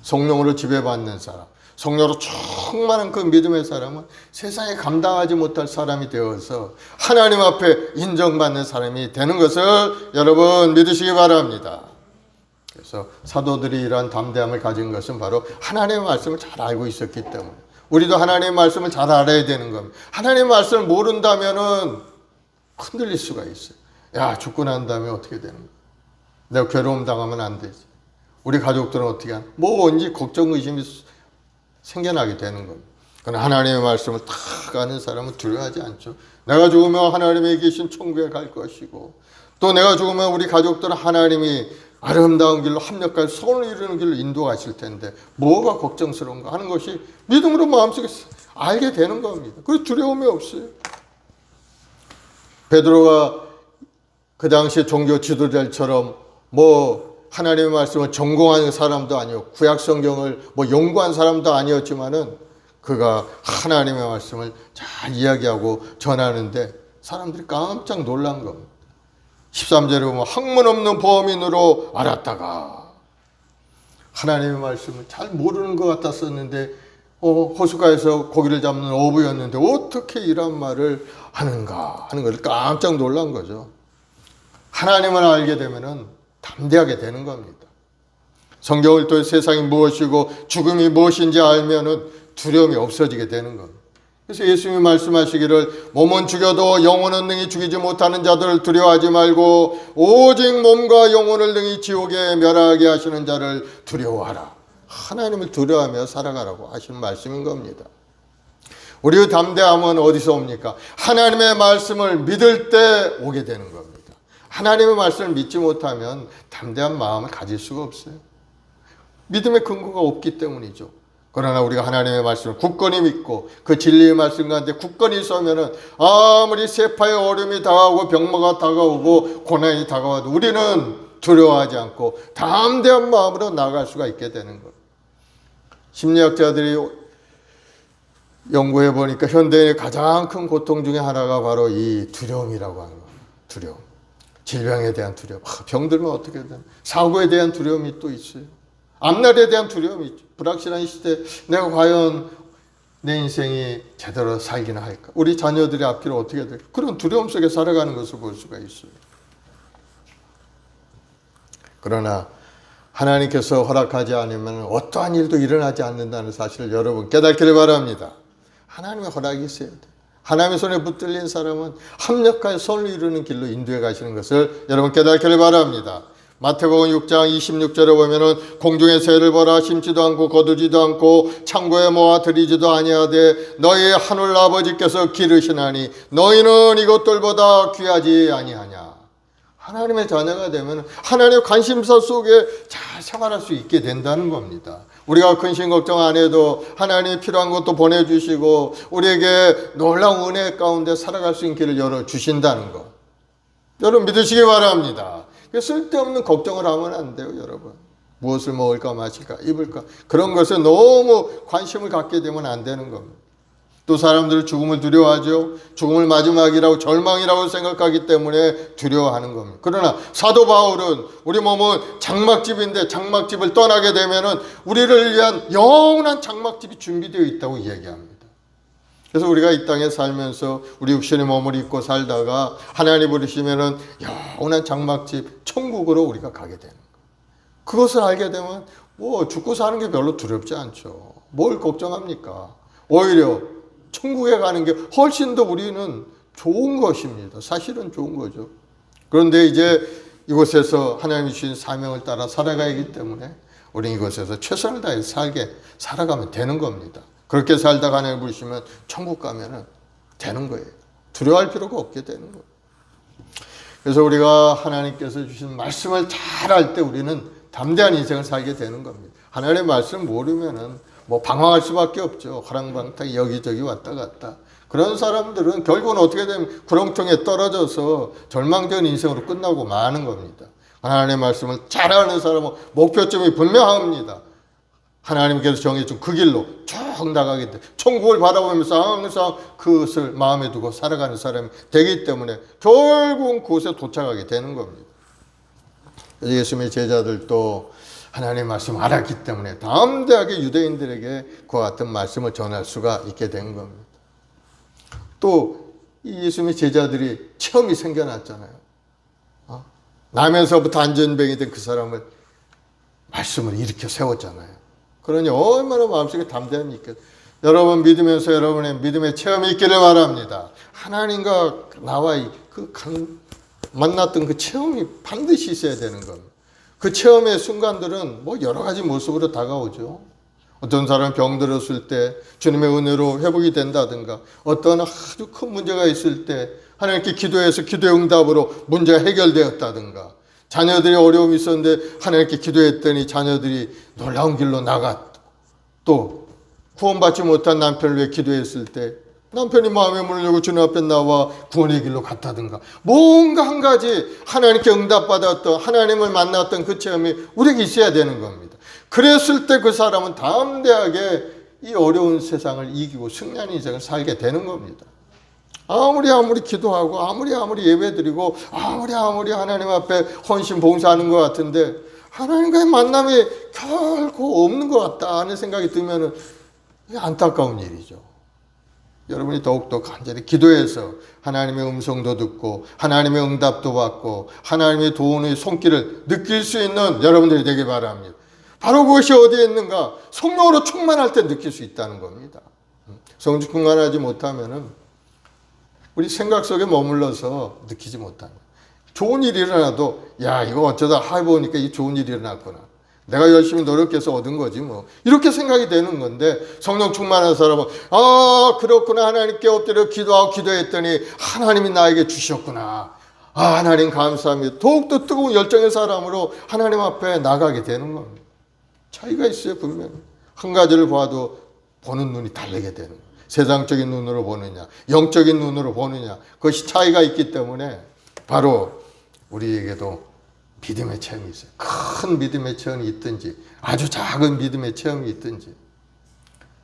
성령으로 지배받는 사람, 성령으로 충만한 그 믿음의 사람은 세상에 감당하지 못할 사람이 되어서 하나님 앞에 인정받는 사람이 되는 것을 여러분 믿으시기 바랍니다. 그래서 사도들이 이러한 담대함을 가진 것은 바로 하나님의 말씀을 잘 알고 있었기 때문에, 우리도 하나님의 말씀을 잘 알아야 되는 겁니다. 하나님의 말씀을 모른다면은 흔들릴 수가 있어요. 야, 죽고 난 다음에 어떻게 되는 거야? 내가 괴로움 당하면 안 되지. 우리 가족들은 어떻게 하나? 뭐 언제 걱정 의심이 생겨나게 되는 겁니다. 그러나 하나님의 말씀을 딱 아는 사람은 두려워하지 않죠. 내가 죽으면 하나님이 계신 천국에 갈 것이고, 또 내가 죽으면 우리 가족들은 하나님이 아름다운 길로 합력할 선을 이루는 길로 인도하실 텐데 뭐가 걱정스러운가 하는 것이 믿음으로 마음속에 알게 되는 겁니다. 그래서 두려움이 없어요. 베드로가 그 당시 종교 지도자처럼 뭐 하나님의 말씀을 전공하는 사람도 아니었고 구약 성경을 뭐 연구한 사람도 아니었지만은 그가 하나님의 말씀을 잘 이야기하고 전하는데 사람들이 깜짝 놀란 겁니다. 13절에 보면 학문 없는 범인으로 알았다가, 하나님의 말씀을 잘 모르는 것 같았었는데 호숫가에서 고기를 잡는 어부였는데 어떻게 이런 말을 하는가 하는 것을 깜짝 놀란 거죠. 하나님을 알게 되면은 담대하게 되는 겁니다. 성경을 또 세상이 무엇이고 죽음이 무엇인지 알면은 두려움이 없어지게 되는 겁니다. 그래서 예수님이 말씀하시기를 몸은 죽여도 영혼은 능히 죽이지 못하는 자들을 두려워하지 말고 오직 몸과 영혼을 능히 지옥에 멸하게 하시는 자를 두려워하라. 하나님을 두려워하며 살아가라고 하시는 말씀인 겁니다. 우리의 담대함은 어디서 옵니까? 하나님의 말씀을 믿을 때 오게 되는 겁니다. 하나님의 말씀을 믿지 못하면 담대한 마음을 가질 수가 없어요. 믿음의 근거가 없기 때문이죠. 그러나 우리가 하나님의 말씀을 굳건히 믿고 그 진리의 말씀 가운데 굳건히 서면은 아무리 세파의 어려움이 다가오고 병마가 다가오고 고난이 다가와도 우리는 두려워하지 않고 담대한 마음으로 나아갈 수가 있게 되는 것. 심리학자들이 연구해 보니까 현대인의 가장 큰 고통 중에 하나가 바로 이 두려움이라고 하는 거예요. 두려움. 질병에 대한 두려움. 병들면 어떻게 되나. 사고에 대한 두려움이 또 있어요. 앞날에 대한 두려움이 있죠. 불확실한 시대, 내가 과연 내 인생이 제대로 살기나 할까? 우리 자녀들의 앞길을 어떻게 될까? 그런 두려움 속에 살아가는 것을 볼 수가 있어요. 그러나 하나님께서 허락하지 않으면 어떠한 일도 일어나지 않는다는 사실을 여러분 깨닫기를 바랍니다. 하나님의 허락이 있어야 돼요. 하나님의 손에 붙들린 사람은 합력하여 선을 이루는 길로 인도해 가시는 것을 여러분 깨닫기를 바랍니다. 마태복음 6장 26절에 보면은 공중의 새를 보라, 심지도 않고 거두지도 않고 창고에 모아 들이지도 아니하되 너희의 하늘 아버지께서 기르시나니 너희는 이것들보다 귀하지 아니하냐. 하나님의 자녀가 되면 하나님의 관심사 속에 잘 생활할 수 있게 된다는 겁니다. 우리가 근심 걱정 안 해도 하나님이 필요한 것도 보내주시고 우리에게 놀라운 은혜 가운데 살아갈 수 있는 길을 열어주신다는 것. 여러분 믿으시기 바랍니다. 쓸데없는 걱정을 하면 안 돼요, 여러분. 무엇을 먹을까, 마실까, 입을까. 그런 것에 너무 관심을 갖게 되면 안 되는 겁니다. 또 사람들은 죽음을 두려워하죠. 죽음을 마지막이라고 절망이라고 생각하기 때문에 두려워하는 겁니다. 그러나 사도 바울은 우리 몸은 장막집인데 장막집을 떠나게 되면은 우리를 위한 영원한 장막집이 준비되어 있다고 이야기합니다. 그래서 우리가 이 땅에 살면서 우리 육신의 몸을 입고 살다가 하나님 부르시면은 영원한 장막집 천국으로 우리가 가게 되는 거예요. 그것을 알게 되면 뭐 죽고 사는 게 별로 두렵지 않죠. 뭘 걱정합니까? 오히려 천국에 가는 게 훨씬 더 우리는 좋은 것입니다. 사실은 좋은 거죠. 그런데 이제 이곳에서 하나님이 주신 사명을 따라 살아가야 하기 때문에 우리는 이곳에서 최선을 다해서 살아가면 되는 겁니다. 그렇게 살다가 하나님 부르시면 천국 가면은 되는 거예요. 두려워할 필요가 없게 되는 거예요. 그래서 우리가 하나님께서 주신 말씀을 잘 알 때 우리는 담대한 인생을 살게 되는 겁니다. 하나님의 말씀 모르면은 뭐 방황할 수밖에 없죠. 허랑방탕 여기저기 왔다 갔다. 그런 사람들은 결국은 어떻게 되면 구렁텅이에 떨어져서 절망적인 인생으로 끝나고 마는 겁니다. 하나님의 말씀을 잘 아는 사람은 목표점이 분명합니다. 하나님께서 정해준 그 길로 쭉 나가게 돼. 천국을 바라보면서 항상 그것을 마음에 두고 살아가는 사람이 되기 때문에 결국은 그곳에 도착하게 되는 겁니다. 예수님의 제자들도 하나님의 말씀을 알았기 때문에 담대하게 유대인들에게 그와 같은 말씀을 전할 수가 있게 된 겁니다. 또 이 예수님의 제자들이 체험이 생겨났잖아요. 남에서부터 안전병이 된 그 사람을 말씀을 일으켜 세웠잖아요. 그러니 얼마나 마음속에 담대함이 있겠어요. 여러분 믿으면서 여러분의 믿음의 체험이 있기를 바랍니다. 하나님과 나와 만났던 그 체험이 반드시 있어야 되는 겁니다. 그 체험의 순간들은 뭐 여러 가지 모습으로 다가오죠. 어떤 사람은 병들었을 때 주님의 은혜로 회복이 된다든가, 어떤 아주 큰 문제가 있을 때 하나님께 기도해서 기도의 응답으로 문제가 해결되었다든가, 자녀들이 어려움이 있었는데 하나님께 기도했더니 자녀들이 놀라운 길로 나갔고, 또 구원받지 못한 남편을 위해 기도했을 때 남편이 마음의 문을 열고 주님 앞에 나와 구원의 길로 갔다든가, 뭔가 한 가지 하나님께 응답받았던, 하나님을 만났던 그 체험이 우리에게 있어야 되는 겁니다. 그랬을 때 그 사람은 담대하게 이 어려운 세상을 이기고 승리하는 인생을 살게 되는 겁니다. 아무리 기도하고 아무리 예배드리고 아무리 하나님 앞에 헌신 봉사하는 것 같은데 하나님과의 만남이 결코 없는 것 같다 하는 생각이 들면은 안타까운 일이죠. 여러분이 더욱더 간절히 기도해서 하나님의 음성도 듣고 하나님의 응답도 받고 하나님의 도움의 손길을 느낄 수 있는 여러분들이 되길 바랍니다. 바로 그것이 어디에 있는가? 성령으로 충만할 때 느낄 수 있다는 겁니다. 성령 충만하지 못하면은 우리 생각 속에 머물러서 느끼지 못합니다. 좋은 일이 일어나도 야 이거 어쩌다 해보니까 이 좋은 일이 일어났구나. 내가 열심히 노력해서 얻은 거지 뭐. 이렇게 생각이 되는 건데, 성령 충만한 사람은 그렇구나, 하나님께 엎드려 기도하고 기도했더니 하나님이 나에게 주셨구나. 하나님 감사합니다. 더욱더 뜨거운 열정의 사람으로 하나님 앞에 나가게 되는 겁니다. 차이가 있어요. 분명히 한 가지를 봐도 보는 눈이 다르게 되는 거예요. 세상적인 눈으로 보느냐 영적인 눈으로 보느냐, 그것이 차이가 있기 때문에 바로 우리에게도 믿음의 체험이 있어요. 큰 믿음의 체험이 있든지 아주 작은 믿음의 체험이 있든지,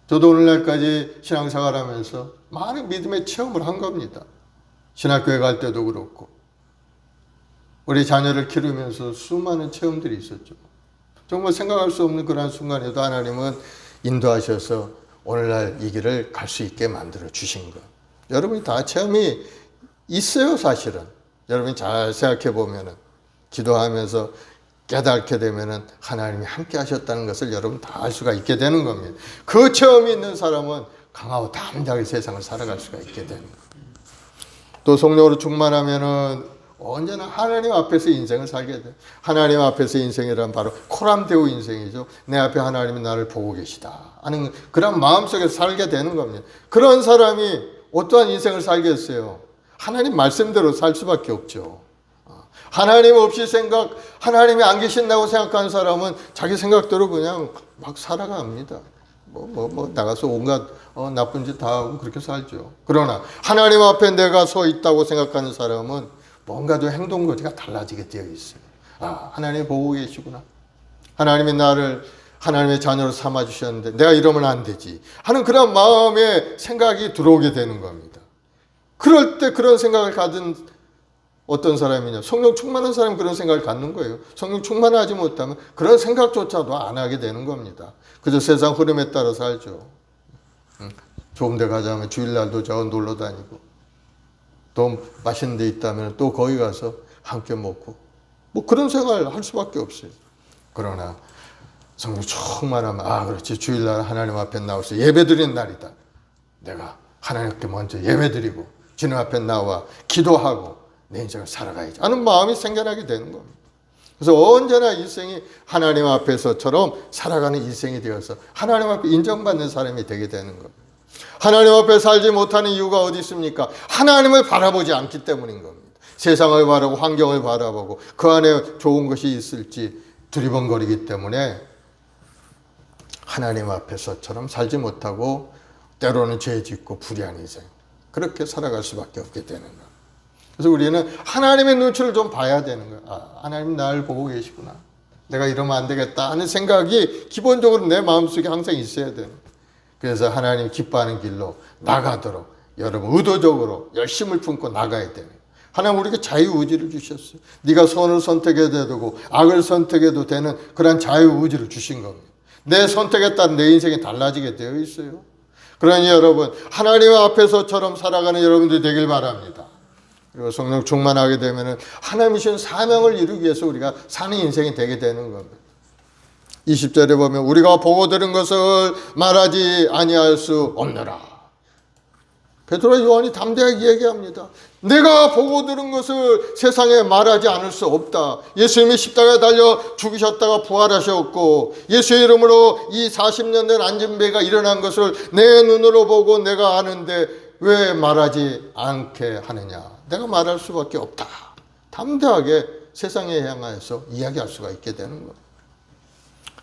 저도 오늘날까지 신앙생활하면서 많은 믿음의 체험을 한 겁니다. 신학교에 갈 때도 그렇고 우리 자녀를 기르면서 수많은 체험들이 있었죠. 정말 생각할 수 없는 그런 순간에도 하나님은 인도하셔서 오늘날 이 길을 갈 수 있게 만들어 주신 것. 여러분이 다 체험이 있어요. 사실은 여러분이 잘 생각해 보면은, 기도하면서 깨닫게 되면은 하나님이 함께 하셨다는 것을 여러분 다 알 수가 있게 되는 겁니다. 그 체험이 있는 사람은 강하고 담대하게 세상을 살아갈 수가 있게 되는 겁니다. 또 성령으로 충만하면은 언제나 하나님 앞에서 인생을 살게 돼. 하나님 앞에서 인생이란 바로 코람데오 인생이죠. 내 앞에 하나님이 나를 보고 계시다 하는 그런 마음속에서 살게 되는 겁니다. 그런 사람이 어떠한 인생을 살겠어요? 하나님 말씀대로 살 수밖에 없죠. 하나님 없이 하나님이 안 계신다고 생각하는 사람은 자기 생각대로 그냥 막 살아갑니다. 나가서 온갖 나쁜 짓 다 하고 그렇게 살죠. 그러나 하나님 앞에 내가 서 있다고 생각하는 사람은 뭔가도 행동거지가 달라지게 되어 있어요. 하나님이 보고 계시구나. 하나님이 나를 하나님의 자녀로 삼아주셨는데 내가 이러면 안 되지 하는 그런 마음의 생각이 들어오게 되는 겁니다. 그럴 때 그런 생각을 가진 어떤 사람이냐, 성령 충만한 사람이 그런 생각을 갖는 거예요. 성령 충만하지 못하면 그런 생각조차도 안 하게 되는 겁니다. 그저 세상 흐름에 따라 살죠. 좋은 데 가자면 주일날도 저 놀러 다니고, 또 맛있는 데 있다면 또 거기 가서 함께 먹고, 그런 생활을 할 수밖에 없어요. 그러나 성령 충만하면 그렇지, 주일날 하나님 앞에 나와서 예배드리는 날이다. 내가 하나님께 먼저 예배드리고 주님 앞에 나와 기도하고 내 인생을 살아가야지 하는 마음이 생겨나게 되는 겁니다. 그래서 언제나 인생이 하나님 앞에서처럼 살아가는 인생이 되어서 하나님 앞에 인정받는 사람이 되게 되는 겁니다. 하나님 앞에 살지 못하는 이유가 어디 있습니까? 하나님을 바라보지 않기 때문인 겁니다. 세상을 바라보고 환경을 바라보고 그 안에 좋은 것이 있을지 두리번거리기 때문에 하나님 앞에서처럼 살지 못하고 때로는 죄 짓고 불의한 인생, 그렇게 살아갈 수밖에 없게 되는 거예요. 그래서 우리는 하나님의 눈치를 좀 봐야 되는 거예요. 하나님 나를 보고 계시구나. 내가 이러면 안 되겠다 하는 생각이 기본적으로 내 마음속에 항상 있어야 돼요. 그래서 하나님 기뻐하는 길로 나가도록 여러분 의도적으로 열심을 품고 나가야 돼요. 하나님 우리에게 자유의지를 주셨어요. 네가 선을 선택해도 되고 악을 선택해도 되는 그런 자유의지를 주신 겁니다. 내 선택에 따라 내 인생이 달라지게 되어 있어요. 그러니 여러분 하나님 앞에서처럼 살아가는 여러분들이 되길 바랍니다. 그리고 성령 충만하게 되면 하나님이 주신 사명을 이루기 위해서 우리가 사는 인생이 되게 되는 겁니다. 20절에 보면 우리가 보고 들은 것을 말하지 아니할 수 없느라. 베드로와 요한이 담대하게 얘기합니다. 내가 보고 들은 것을 세상에 말하지 않을 수 없다. 예수님이 십자가에 달려 죽으셨다가 부활하셨고 예수의 이름으로 이 40년 된 안진뱅이가 일어난 것을 내 눈으로 보고 내가 아는데 왜 말하지 않게 하느냐. 내가 말할 수밖에 없다. 담대하게 세상에 향하여서 이야기할 수가 있게 되는 겁니다.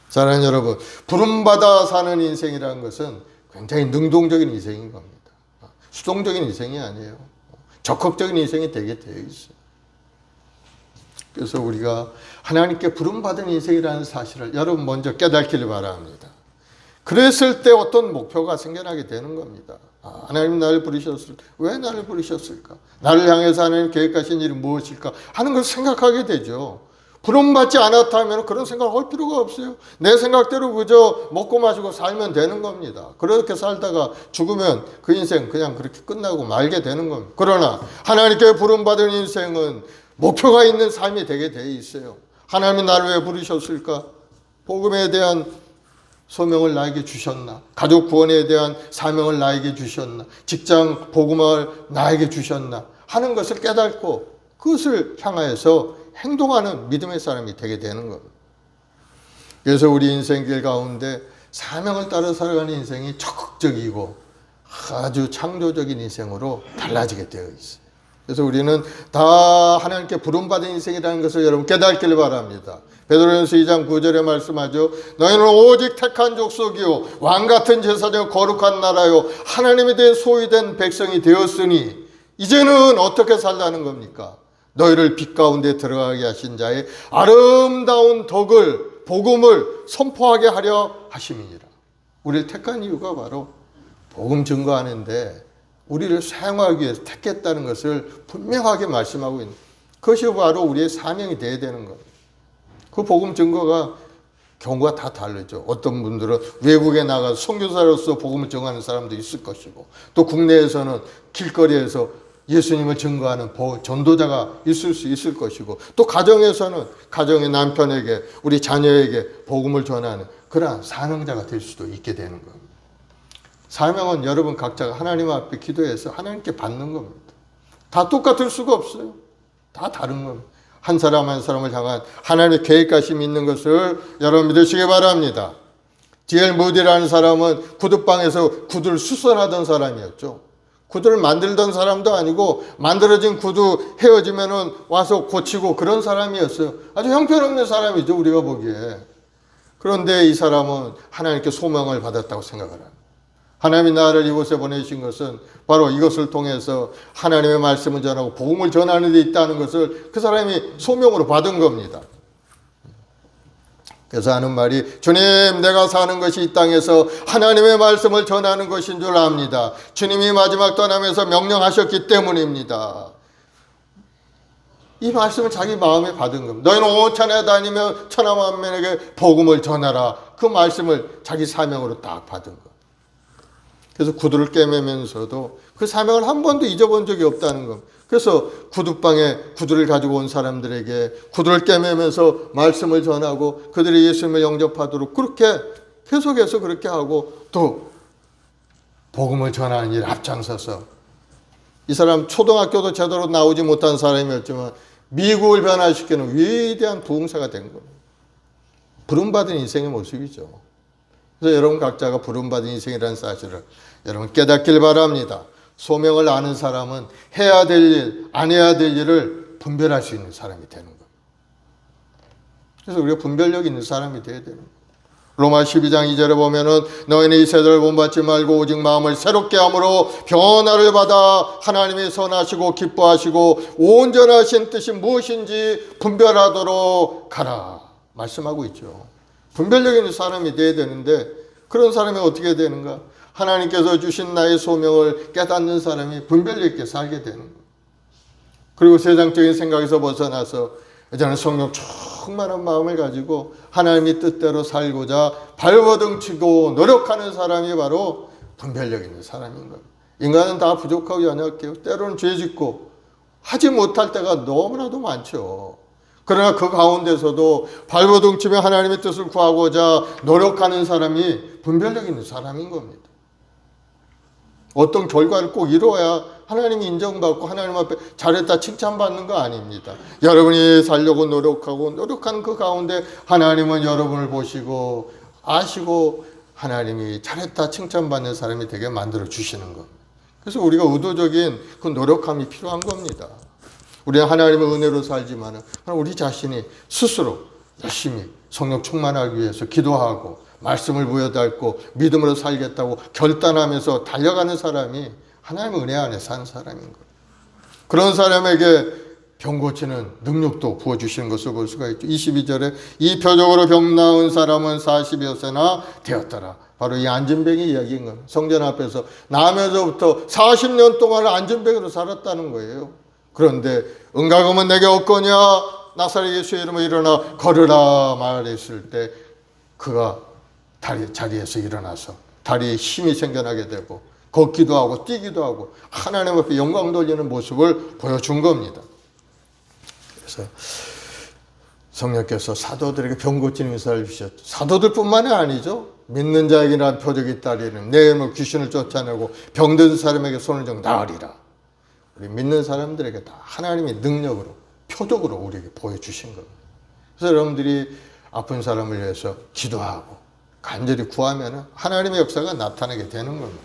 사랑하는 여러분, 부름받아 사는 인생이라는 것은 굉장히 능동적인 인생인 겁니다. 수동적인 인생이 아니에요. 적극적인 인생이 되게 되어 있어요. 그래서 우리가 하나님께 부름받은 인생이라는 사실을 여러분 먼저 깨닫기를 바랍니다. 그랬을 때 어떤 목표가 생겨나게 되는 겁니다. 하나님 나를 부르셨을까? 왜 나를 부르셨을까? 나를 향해서 하나님 계획하신 일이 무엇일까? 하는 걸 생각하게 되죠. 부름받지 않았다면 그런 생각을 할 필요가 없어요. 내 생각대로 그저 먹고 마시고 살면 되는 겁니다. 그렇게 살다가 죽으면 그 인생 그냥 그렇게 끝나고 말게 되는 겁니다. 그러나 하나님께 부름받은 인생은 목표가 있는 삶이 되게 돼 있어요. 하나님이 나를 왜 부르셨을까? 복음에 대한 소명을 나에게 주셨나? 가족 구원에 대한 사명을 나에게 주셨나? 직장 복음을 나에게 주셨나? 하는 것을 깨닫고 그것을 향하여서 행동하는 믿음의 사람이 되게 되는 겁니다. 그래서 우리 인생길 가운데 사명을 따라 살아가는 인생이 적극적이고 아주 창조적인 인생으로 달라지게 되어 있어요. 그래서 우리는 다 하나님께 부름받은 인생이라는 것을 여러분 깨닫기를 바랍니다. 베드로전서 2장 9절에 말씀하죠. 너희는 오직 택한 족속이요 왕같은 제사장 거룩한 나라요 하나님에 대해 소유된 백성이 되었으니 이제는 어떻게 살라는 겁니까? 너희를 빛 가운데 들어가게 하신 자의 아름다운 덕을 복음을 선포하게 하려 하심이니라. 우리를 택한 이유가 바로 복음 증거하는데 우리를 사용하기 위해서 택했다는 것을 분명하게 말씀하고 있는 그것이 바로 우리의 사명이 되어야 되는 겁니다. 그 복음 증거가 경우가 다 다르죠. 어떤 분들은 외국에 나가서 선교사로서 복음을 증거하는 사람도 있을 것이고 또 국내에서는 길거리에서 예수님을 증거하는 전도자가 있을 수 있을 것이고 또 가정에서는 가정의 남편에게 우리 자녀에게 복음을 전하는 그러한 사명자가 될 수도 있게 되는 겁니다. 사명은 여러분 각자가 하나님 앞에 기도해서 하나님께 받는 겁니다. 다 똑같을 수가 없어요. 다 다른 겁니다. 한 사람 한 사람을 향한 하나님의 계획하심이 있는 것을 여러분 믿으시기 바랍니다. D.L. 무디라는 사람은 구두방에서 구두를 수선하던 사람이었죠. 구두를 만들던 사람도 아니고 만들어진 구두 헤어지면은 와서 고치고 그런 사람이었어요. 아주 형편없는 사람이죠, 우리가 보기에. 그런데 이 사람은 하나님께 소명을 받았다고 생각을 합니다. 하나님이 나를 이곳에 보내신 것은 바로 이것을 통해서 하나님의 말씀을 전하고 복음을 전하는 데 있다는 것을 그 사람이 소명으로 받은 겁니다. 그래서 하는 말이 주님 내가 사는 것이 이 땅에서 하나님의 말씀을 전하는 것인 줄 압니다. 주님이 마지막 떠나면서 명령하셨기 때문입니다. 이 말씀을 자기 마음에 받은 겁니다. 너희는 온 천하에 다니며 천하만민에게 복음을 전하라. 그 말씀을 자기 사명으로 딱 받은 것. 그래서 구두를 꿰매면서도 그 사명을 한 번도 잊어본 적이 없다는 겁니다. 그래서 구두방에 구두를 가지고 온 사람들에게 구두를 꿰매면서 말씀을 전하고 그들이 예수님을 영접하도록 그렇게 계속해서 그렇게 하고 또 복음을 전하는 일 앞장서서 이 사람 초등학교도 제대로 나오지 못한 사람이었지만 미국을 변화시키는 위대한 부흥사가 된 겁니다. 부름받은 인생의 모습이죠. 그래서 여러분 각자가 부름받은 인생이라는 사실을 여러분 깨닫길 바랍니다. 소명을 아는 사람은 해야 될 일, 안 해야 될 일을 분별할 수 있는 사람이 되는 겁니다. 그래서 우리가 분별력 있는 사람이 되어야 되는 겁니다. 로마 12장 2절에 보면은 너희는 이 세대를 본받지 말고 오직 마음을 새롭게 함으로 변화를 받아 하나님이 선하시고 기뻐하시고 온전하신 뜻이 무엇인지 분별하도록 하라 말씀하고 있죠. 분별력 있는 사람이 되어야 되는데 그런 사람이 어떻게 되는가? 하나님께서 주신 나의 소명을 깨닫는 사람이 분별력 있게 살게 되는 거예요. 그리고 세상적인 생각에서 벗어나서 이제는 성령 충만한 마음을 가지고 하나님의 뜻대로 살고자 발버둥치고 노력하는 사람이 바로 분별력 있는 사람인 겁니다. 인간은 다 부족하고 연약해요. 때로는 죄짓고 하지 못할 때가 너무나도 많죠. 그러나 그 가운데서도 발버둥치며 하나님의 뜻을 구하고자 노력하는 사람이 분별력 있는 사람인 겁니다. 어떤 결과를 꼭 이루어야 하나님이 인정받고 하나님 앞에 잘했다 칭찬받는 거 아닙니다. 여러분이 살려고 노력하는 그 가운데 하나님은 여러분을 보시고 아시고 하나님이 잘했다 칭찬받는 사람이 되게 만들어 주시는 겁니다. 그래서 우리가 의도적인 그 노력함이 필요한 겁니다. 우리는 하나님의 은혜로 살지만 우리 자신이 스스로 열심히 성령 충만하기 위해서 기도하고 말씀을 부여잡고 믿음으로 살겠다고 결단하면서 달려가는 사람이 하나님의 은혜 안에 산 사람인 거예요. 그런 사람에게 병 고치는 능력도 부어주시는 것을 볼 수가 있죠. 22절에 이 표적으로 병 나은 사람은 40여 세나 되었더라. 바로 이 안진병의 이야기인 겁니다. 성전 앞에서 나면서부터 40년 동안 안진병으로 살았다는 거예요. 그런데 은가금은 내게 없거냐 나사렛 예수의 이름으로 일어나 걸으라 말했을 때 그가 자리에서 일어나서 다리에 힘이 생겨나게 되고 걷기도 하고 뛰기도 하고 하나님 앞에 영광 돌리는 모습을 보여준 겁니다. 그래서 성령께서 사도들에게 병 고치는 은사를 주셨죠. 사도들뿐만이 아니죠. 믿는 자에게나 표적이 있다리는 내 이름으로 귀신을 쫓아내고 병든 사람에게 손을 정 나으리라. 우리 믿는 사람들에게 다 하나님의 능력으로 표적으로 우리에게 보여주신 겁니다. 그래서 여러분들이 아픈 사람을 위해서 기도하고 간절히 구하면 하나님의 역사가 나타나게 되는 겁니다.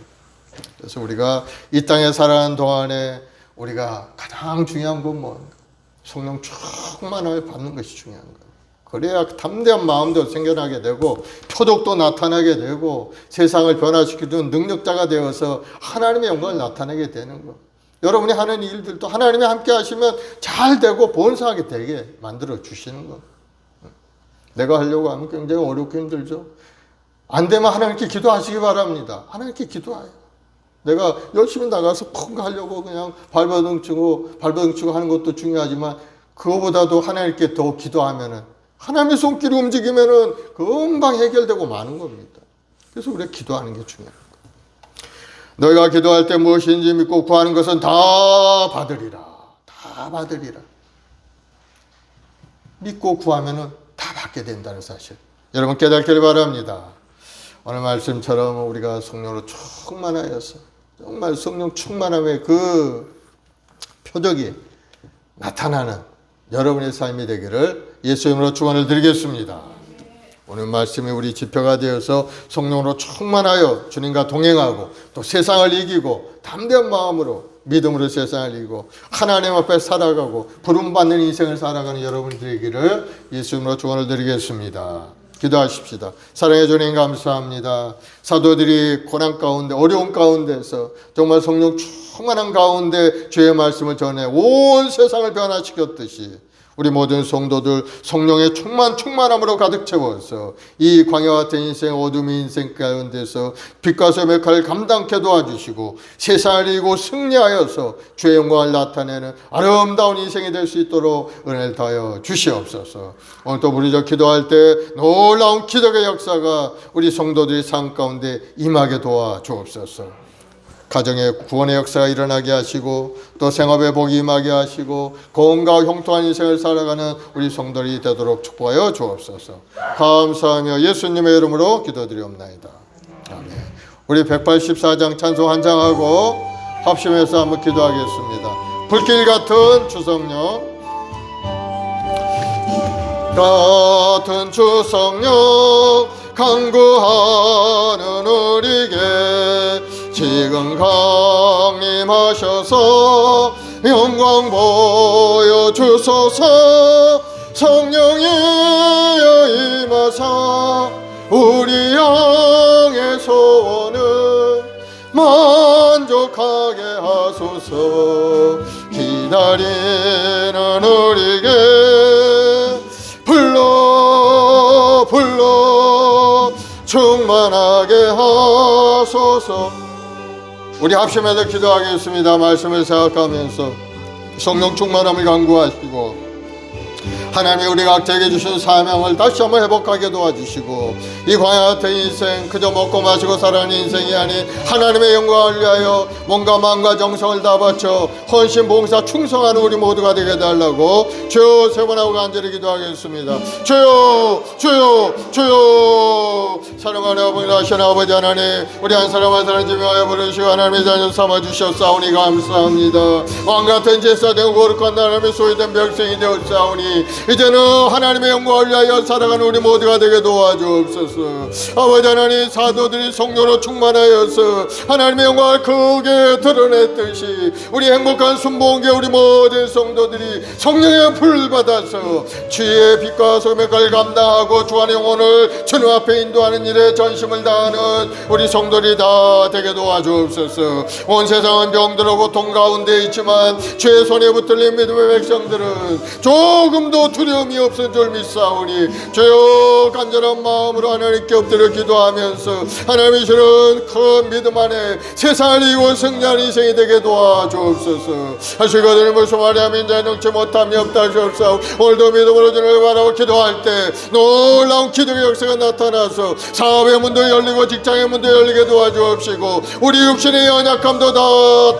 그래서 우리가 이 땅에 살아가는 동안에 우리가 가장 중요한 건 뭔가? 성령 충만함을 받는 것이 중요한 거예요. 그래야 담대한 마음도 생겨나게 되고 표적도 나타나게 되고 세상을 변화시키는 능력자가 되어서 하나님의 영광을 나타내게 되는 거예요. 여러분이 하는 일들도 하나님이 함께 하시면 잘 되고 본사하게 되게 만들어 주시는 거예요. 내가 하려고 하면 굉장히 어렵고 힘들죠. 안 되면 하나님께 기도하시기 바랍니다. 하나님께 기도해요. 내가 열심히 나가서 펑 하려고 그냥 발버둥치고 하는 것도 중요하지만 그거보다도 하나님께 더 기도하면은 하나님의 손길이 움직이면은 금방 해결되고 마는 겁니다. 그래서 우리가 기도하는 게 중요한 거예요. 너희가 기도할 때 무엇인지 믿고 구하는 것은 다 받으리라. 다 받으리라. 믿고 구하면은 다 받게 된다는 사실. 여러분 깨닫기를 바랍니다. 오늘 말씀처럼 우리가 성령으로 충만하여서 정말 성령 충만함의 그 표적이 나타나는 여러분의 삶이 되기를 예수 이름으로 축원을 드리겠습니다. 오늘 말씀이 우리 지표가 되어서 성령으로 충만하여 주님과 동행하고 또 세상을 이기고 담대한 마음으로 믿음으로 세상을 이기고 하나님 앞에 살아가고 부름받는 인생을 살아가는 여러분이 되기를 예수 이름으로 축원을 드리겠습니다. 기도하십시다. 사랑해 주님 감사합니다. 사도들이 고난 가운데 어려운 가운데서 정말 성령 충만한 가운데 주의 말씀을 전해 온 세상을 변화시켰듯이 우리 모든 성도들 성령의 충만함으로 가득 채워서 이 광야와 같은 인생 어둠의 인생 가운데서 빛과 소금의 역할을 감당케 도와주시고 세상을 이기고 승리하여서 주의 영광을 나타내는 아름다운 인생이 될 수 있도록 은혜를 더하여 주시옵소서. 오늘 또 우리가 기도할 때 놀라운 기적의 역사가 우리 성도들의 삶 가운데 임하게 도와주옵소서. 가정의 구원의 역사가 일어나게 하시고 또 생업의 복이 임하게 하시고 건강하고 형통한 인생을 살아가는 우리 성도들이 되도록 축복하여 주옵소서. 감사하며 예수님의 이름으로 기도드리옵나이다. 아멘. 우리 184장 찬송 한 장하고 합심해서 한번 기도하겠습니다. 불길 같은 주성령 같은 주성령 간구하는 우리에게 지금 강림하셔서 영광 보여주소서. 성령이여 임하사 우리 영의 소원을 만족하게 하소서. 기다리는 우리에게 불러 충만하게 하소서. 우리 합심해서 기도하겠습니다. 말씀을 생각하면서 성령 충만함을 간구하시고 하나님이 우리가 각자에게 주신 사명을 다시 한번 회복하게 도와주시고 이 광야 같은 인생 그저 먹고 마시고 살아가는 인생이 아닌 하나님의 영광을 위하여 몸과 마음과 정성을 다 바쳐 헌신 봉사 충성하는 우리 모두가 되게 해달라고 주여 세 번 하고 간절히 기도하겠습니다. 주여 주여 주여. 사랑하는 아버지 하신 아버지 하나님, 우리 한 사람 한 사람 지명하여 부르시고 하나님의 자녀 삼아주셨사오니 감사합니다. 왕같은 제사 되고 거룩한 하나님의 소유된 백성이 되었사오니 이제는 하나님의 영광을 위하여 살아가는 우리 모두가 되게 도와주옵소서. 아버지 하나님, 사도들이 성령으로 충만하여서 하나님의 영광을 크게 드러냈듯이 우리 행복한 순복음교회 우리 모든 성도들이 성령의 불을 받아서 주의 빛과 소금의 걸 감당하고 주안의 영혼을 주님 앞에 인도하는 일에 전심을 다하는 우리 성도들이 다 되게 도와주옵소서. 온 세상은 병들어 고통 가운데 있지만 주의 손에 붙들린 믿음의 백성들은 조금도 두려움이 없은 줄 믿사오니 주여 간절한 마음으로 하나님께 엎드려 기도하면서 하나님이 주는 큰 믿음 안에 세상을 이기고 승리하는 인생이 되게 도와주옵소서. 하시거든 무슨 말이야 인자의 능치 못함이 없다 하시옵사오. 오늘도 믿음으로 주님을 바라고 기도할 때 놀라운 기적의 역사가 나타나서 사업의 문도 열리고 직장의 문도 열리게 도와주옵시고 우리 육신의 연약함도 다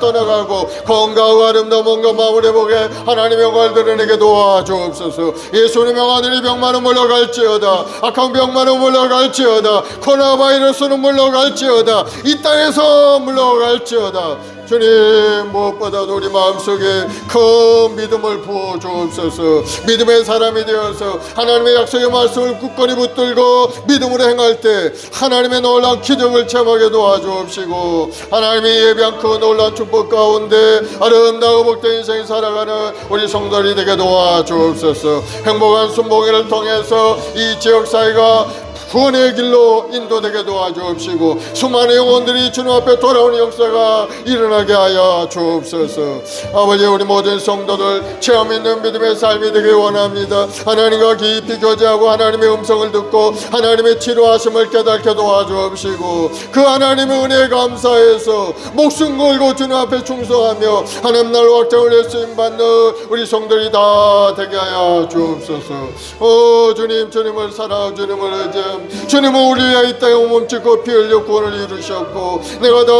떠나가고 건강하고 아름다운 몸과 마음을 회복해 하나님의 영광을 드러내게 도와주옵소서. 예수님의 명하늘이 병만은 물러갈지어다, 악한 병만은 물러갈지어다, 코로나 바이러스는 물러갈지어다, 이 땅에서 물러갈지어다. 주님, 무엇보다도 우리 마음속에 큰 믿음을 부어주옵소서. 믿음의 사람이 되어서 하나님의 약속의 말씀을 굳건히 붙들고 믿음으로 행할 때 하나님의 놀라운 기적을 체험하게 도와주옵시고 하나님이 예비한 그 놀라운 축복 가운데 아름다운 복된 인생 살아가는 우리 성도들이 되게 도와주옵소서. 행복한 순복음을 통해서 이 지역사회가 구원의 길로 인도되게 도와주옵시고 수많은 영혼들이 주님 앞에 돌아오는 역사가 일어나게 하여 주옵소서. 아버지, 우리 모든 성도들 체험 있는 믿음의 삶이 되길 원합니다. 하나님과 깊이 교제하고 하나님의 음성을 듣고 하나님의 치료하심을 깨닫게 도와주옵시고 그 하나님의 은혜에 감사해서 목숨 걸고 주님 앞에 충성하며 하나님 날 확장을 내 쓰임받는 우리 성도들이 다 되게 하여 주옵소서. 주님, 주님을 사랑, 주님을 의지함. 주님은 우리 위하여 이 땅에 몸짓고 피 흘려 구원을 이루셨고 내가 다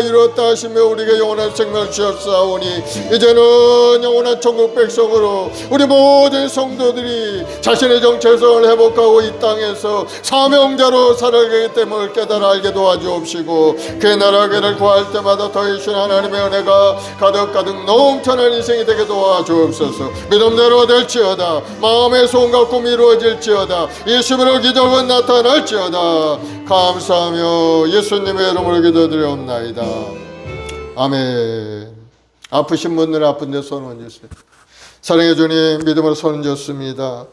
이뤘다 하시며 우리에게 영원한 생명을 주셨사오니 이제는 영원한 천국 백성으로 우리 모든 성도들이 자신의 정체성을 회복하고 이 땅에서 사명자로 살아가기 때문에 깨달아 알게 도와주옵시고 그의 나라를 구할 때마다 더해주신 하나님의 은혜가 가득가득 넘쳐난 인생이 되게 도와주옵소서. 믿음대로 될지어다, 마음의 소원과 꿈이 이루어질지어다, 예수님으로 기적은 나타날지어다. 감사하며 예수님의 이름으로 기도드리옵나이다. 아멘. 아프신 분들 아픈데 손 얹으세요. 사랑해 주님, 믿음으로 손 얹었습니다.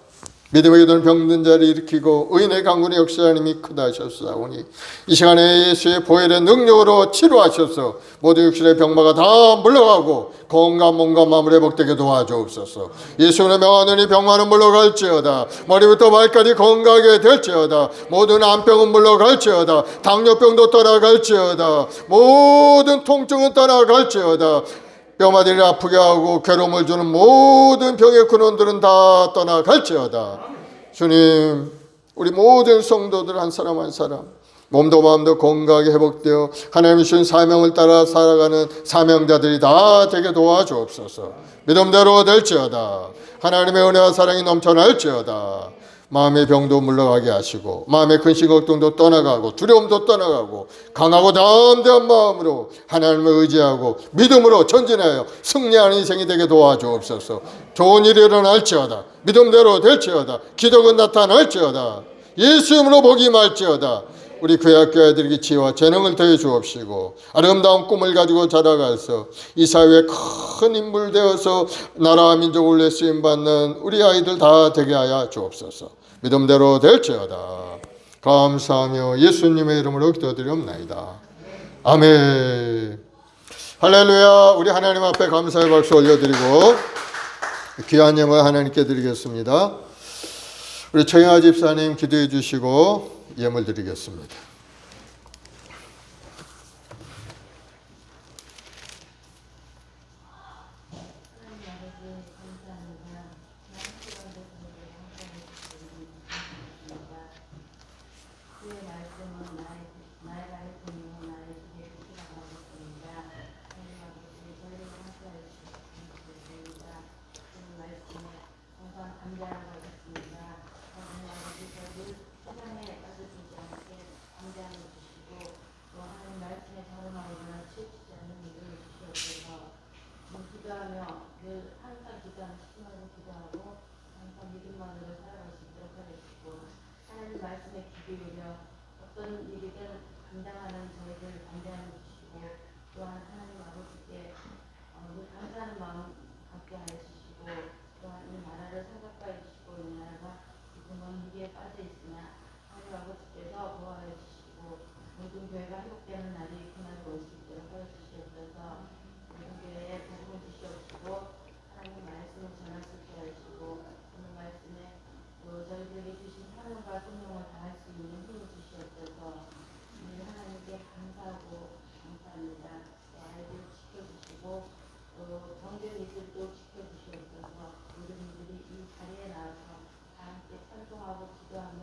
믿음의 기도는 병든 자를 일으키고 의인의 강군의 역사하님이 크다 하셨사오니 이 시간에 예수의 보혈의 능력으로 치료하셔서 모든 육신의 병마가 다 물러가고 건강 몸과 마음을 회복되게 도와주옵소서. 예수의 명하느니 병마는 물러갈지어다, 머리부터 발까지 건강하게 될지어다, 모든 암병은 물러갈지어다, 당뇨병도 떠나갈지어다, 모든 통증은 떠나갈지어다, 뼈마디를 아프게 하고 괴로움을 주는 모든 병의 근원들은 다 떠나갈지어다. 주님, 우리 모든 성도들 한 사람 한 사람 몸도 마음도 건강하게 회복되어 하나님이 주신 사명을 따라 살아가는 사명자들이 다 되게 도와주옵소서. 믿음대로 될지어다. 하나님의 은혜와 사랑이 넘쳐날지어다. 마음의 병도 물러가게 하시고 마음의 근심 걱정도 떠나가고 두려움도 떠나가고 강하고 담대한 마음으로 하나님을 의지하고 믿음으로 전진하여 승리하는 인생이 되게 도와주옵소서. 좋은 일이 일어날지어다. 믿음대로 될지어다. 기적은 나타날지어다. 예수 이름으로 복이 임할지어다. 우리 교회 아이들에게 지혜와 재능을 더해 주옵시고 아름다운 꿈을 가지고 자라가서 이 사회에 큰 인물 되어서 나라와 민족을 위해 쓰임받는 우리 아이들 다 되게 하여 주옵소서. 믿음대로 될지어다. 감사하며 예수님의 이름으로 기도드리옵나이다. 아멘. 할렐루야. 우리 하나님 앞에 감사의 박수 올려드리고 귀한 예물 하나님께 드리겠습니다. 우리 청야 집사님 기도해 주시고 예물 드리겠습니다. 감사하고 있습니다. 하나님 아버지 저를 세상에 빠져들지 않게 담대함을 주시고 또 하나님 말씀에 적응하고는 치우치지 않는 일을 주시옵소서. 기도하며 늘 항상 기도하며 집중하고 기도하고 항상 믿음만으로 살아갈 수 있도록 하시고 하나님 말씀에 귀 기울여 어떤 일이든 감당하는 저희들 담대함을 주시고 또한 하나님 아버지께 감사하는 마음 갖게 하시고 또한 이 나라를 생각하여 주시고 이 나라가 지금은 위기에 빠져 있으나 하나님 아버지께서 보호하여 주시고 모든 교회가 회복되는 날이 그날로 올 수 있도록 하여 주시옵소서. 모든 교회에 복음을 주시옵시고 하나님 말씀을 전할 수 있게 하시고 오늘 말씀에 저희들에게 주신 사명과 소명을 다할 수 있는 힘을 주시옵소서. 우리 하나님께 감사하고 감사합니다. 아이들 지켜주시고 정교이들도 지켜주시옵소서. 모든 이들이 이 자리에 나와서 다 함께 찬송하고 기도하며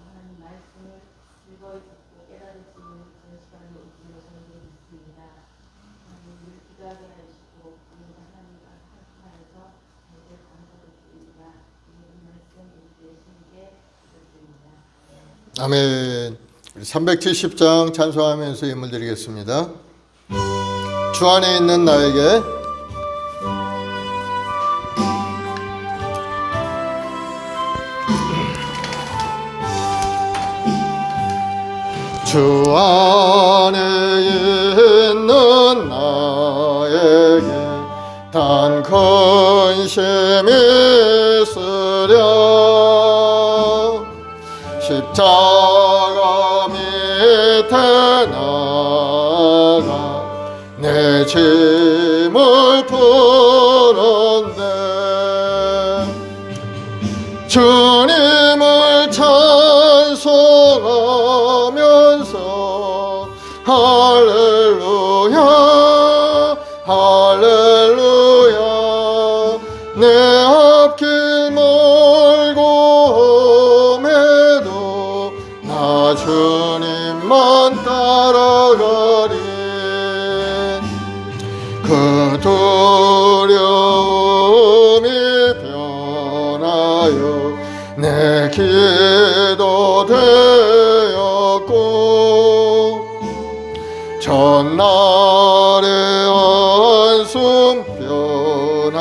하나님 말씀을 즐거이 듣고 깨달을 수 있는 그런 시간이 올 줄로 저희들이 믿습니다. 하나님 기도하게 하시고 오늘 하나님과 함께하여서 저희들 감사드립니다. 모든 말씀 예수의 신께 기도드립니다. 아멘. 우리 370장 찬송하면서 예물 드리겠습니다. 주 안에 있는 나에게 주 안에 있는 나에게 단 근심이 있으랴 십자가 밑에 나가 내 짐을 푸는데 주님을 찬송하면서 할렐루야 할렐루야 내 앞길 멀고 험해도 나 주님만 따라가리 그 두려움이 변하여 내 기도 되었고 전날의 한숨 변하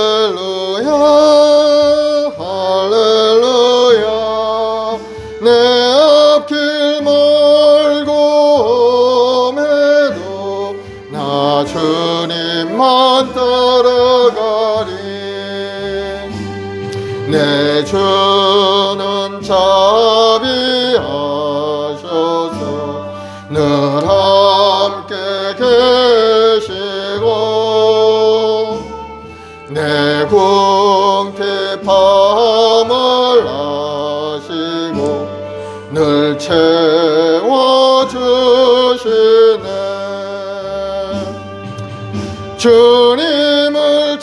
할렐루야 할렐루야 내 앞길 멀고 험해도 나 주님만 따라가리 내 주는 자비하셔서 늘 함께 계시고 내 궁핍함을 아시고 늘 채워주시네 주님을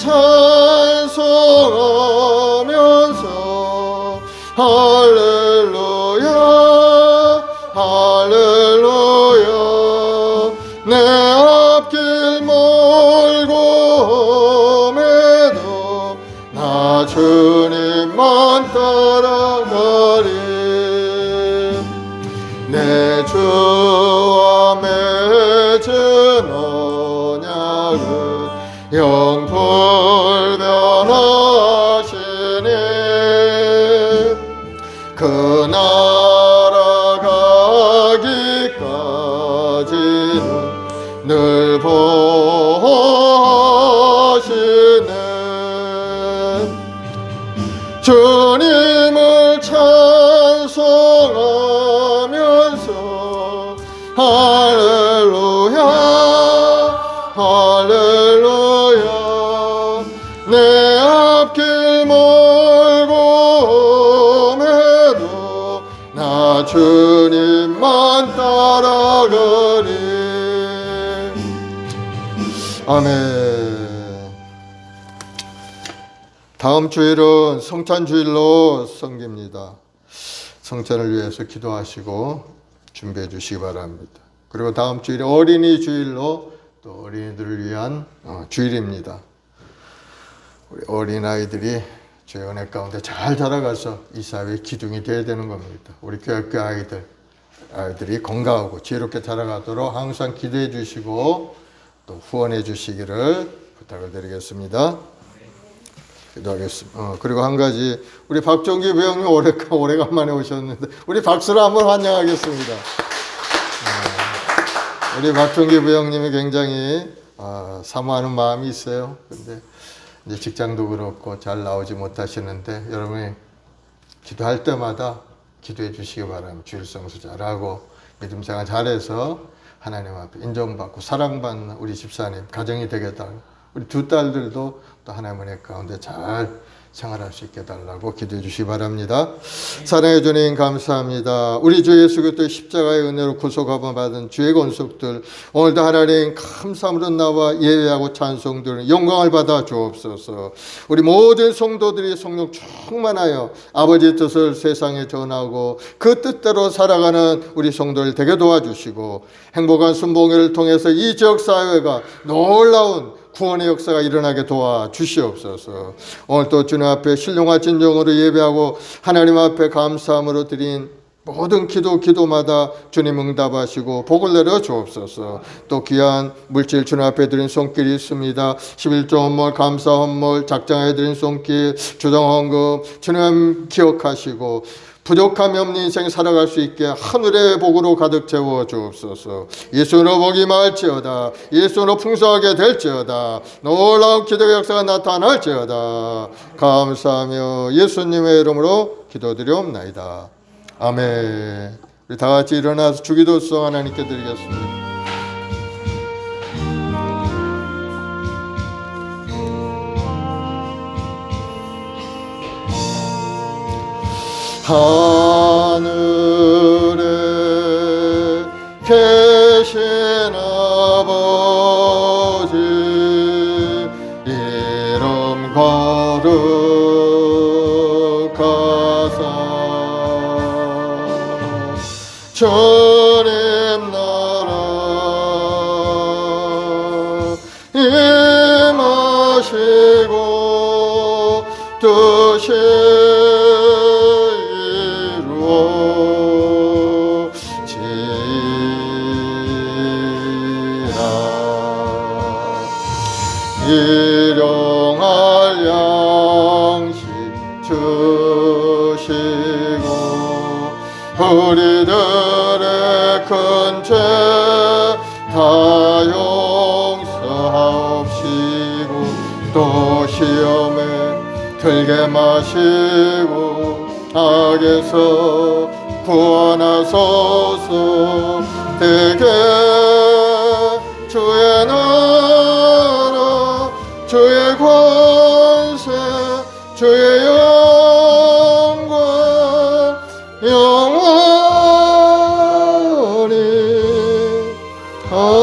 찬송하면서 할렐루야 할렐루야 내 앞길 멀고 험해도 나 주님만 따라가리 내 주와 맺은 언약은 영불변하시니 그 나라 가기까지는 늘 보호하시네 주님을 찬송하면서 할렐루야 할렐루야 내 앞길 멀고 험해도 나 주님만 따라가리 아멘. 다음 주일은 성찬주일로 섬깁니다. 성찬을 위해서 기도하시고 준비해 주시기 바랍니다. 그리고 다음 주일에 어린이 주일로 또 어린이들을 위한 주일입니다. 우리 어린아이들이 주의 은혜 가운데 잘 자라가서 이 사회의 기둥이 되어야 되는 겁니다. 우리 교육교 아이들이 건강하고 지혜롭게 자라가도록 항상 기도해 주시고 또 후원해 주시기를 부탁을 드리겠습니다. 기도하겠습니다. 그리고 한 가지, 우리 박종기 부형님 오래간만에 오셨는데 우리 박수로 한번 환영하겠습니다. 우리 박종기 부형님이 굉장히 사모하는 마음이 있어요. 근데 이제 직장도 그렇고 잘 나오지 못하시는데 여러분이 기도할 때마다 기도해 주시기 바랍니다. 주일 성수 잘하고 믿음 생활 잘해서 하나님 앞에 인정받고 사랑받는 우리 집사님 가정이 되게 달라고, 우리 두 딸들도 또 하나님 은혜 가운데 잘 생활할 수 있게 달라고 기도해 주시기 바랍니다. 사랑해 주님 감사합니다. 우리 주 예수 그리스도의 십자가의 은혜로 구속함을 받은 주의 권속들, 오늘도 하나님 감사함으로 나와 예배하고 찬송드리는 영광을 받아 주옵소서. 우리 모든 성도들이 성령 충만하여 아버지의 뜻을 세상에 전하고 그 뜻대로 살아가는 우리 성도를 되게 도와주시고 행복한 순복음을 통해서 이 지역사회가 놀라운 구원의 역사가 일어나게 도와주시옵소서. 오늘 또 주님 앞에 신령과 진정으로 예배하고 하나님 앞에 감사함으로 드린 모든 기도마다 주님 응답하시고 복을 내려 주옵소서. 또 귀한 물질 주님 앞에 드린 손길이 있습니다. 11조 헌물, 감사 헌물, 작정해 드린 손길, 주정 헌금 주님 기억하시고 부족함이 없는 인생 살아갈 수 있게 하늘의 복으로 가득 채워 주옵소서. 예수로 복이 많을지어다. 예수로 풍성하게 될지어다. 놀라운 기도의 역사가 나타날지어다. 감사하며 예수님의 이름으로 기도드리옵나이다. 아멘. 우리 다 같이 일어나서 주기도송 하나님께 드리겠습니다. 하늘에 계신 아버지 이름 거룩하사 주님 나라 임하시고 뜻이 일용할 양식 주시고 우리들의 큰 죄 다 용서하옵시고 또 시험에 들게 마시고 악에서 구원하소서. 대개 주의 나라 주의 권세 주의 영광 영원히 아멘.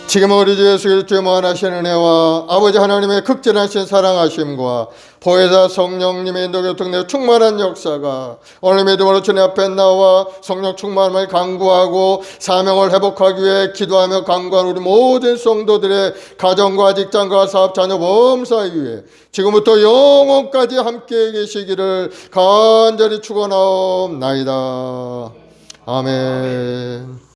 지금 우리 주 예수 그리스도의 무한하신 은혜와 아버지 하나님의 극진하신 사랑하심과 보혜사 성령님의 인도교통내 충만한 역사가 오늘 믿음으로 주님 앞에 나와 성령 충만함을 간구하고 사명을 회복하기 위해 기도하며 간구하는 우리 모든 성도들의 가정과 직장과 사업 자녀 범사에 위해 지금부터 영원까지 함께 계시기를 간절히 축원하옵나이다. 아멘.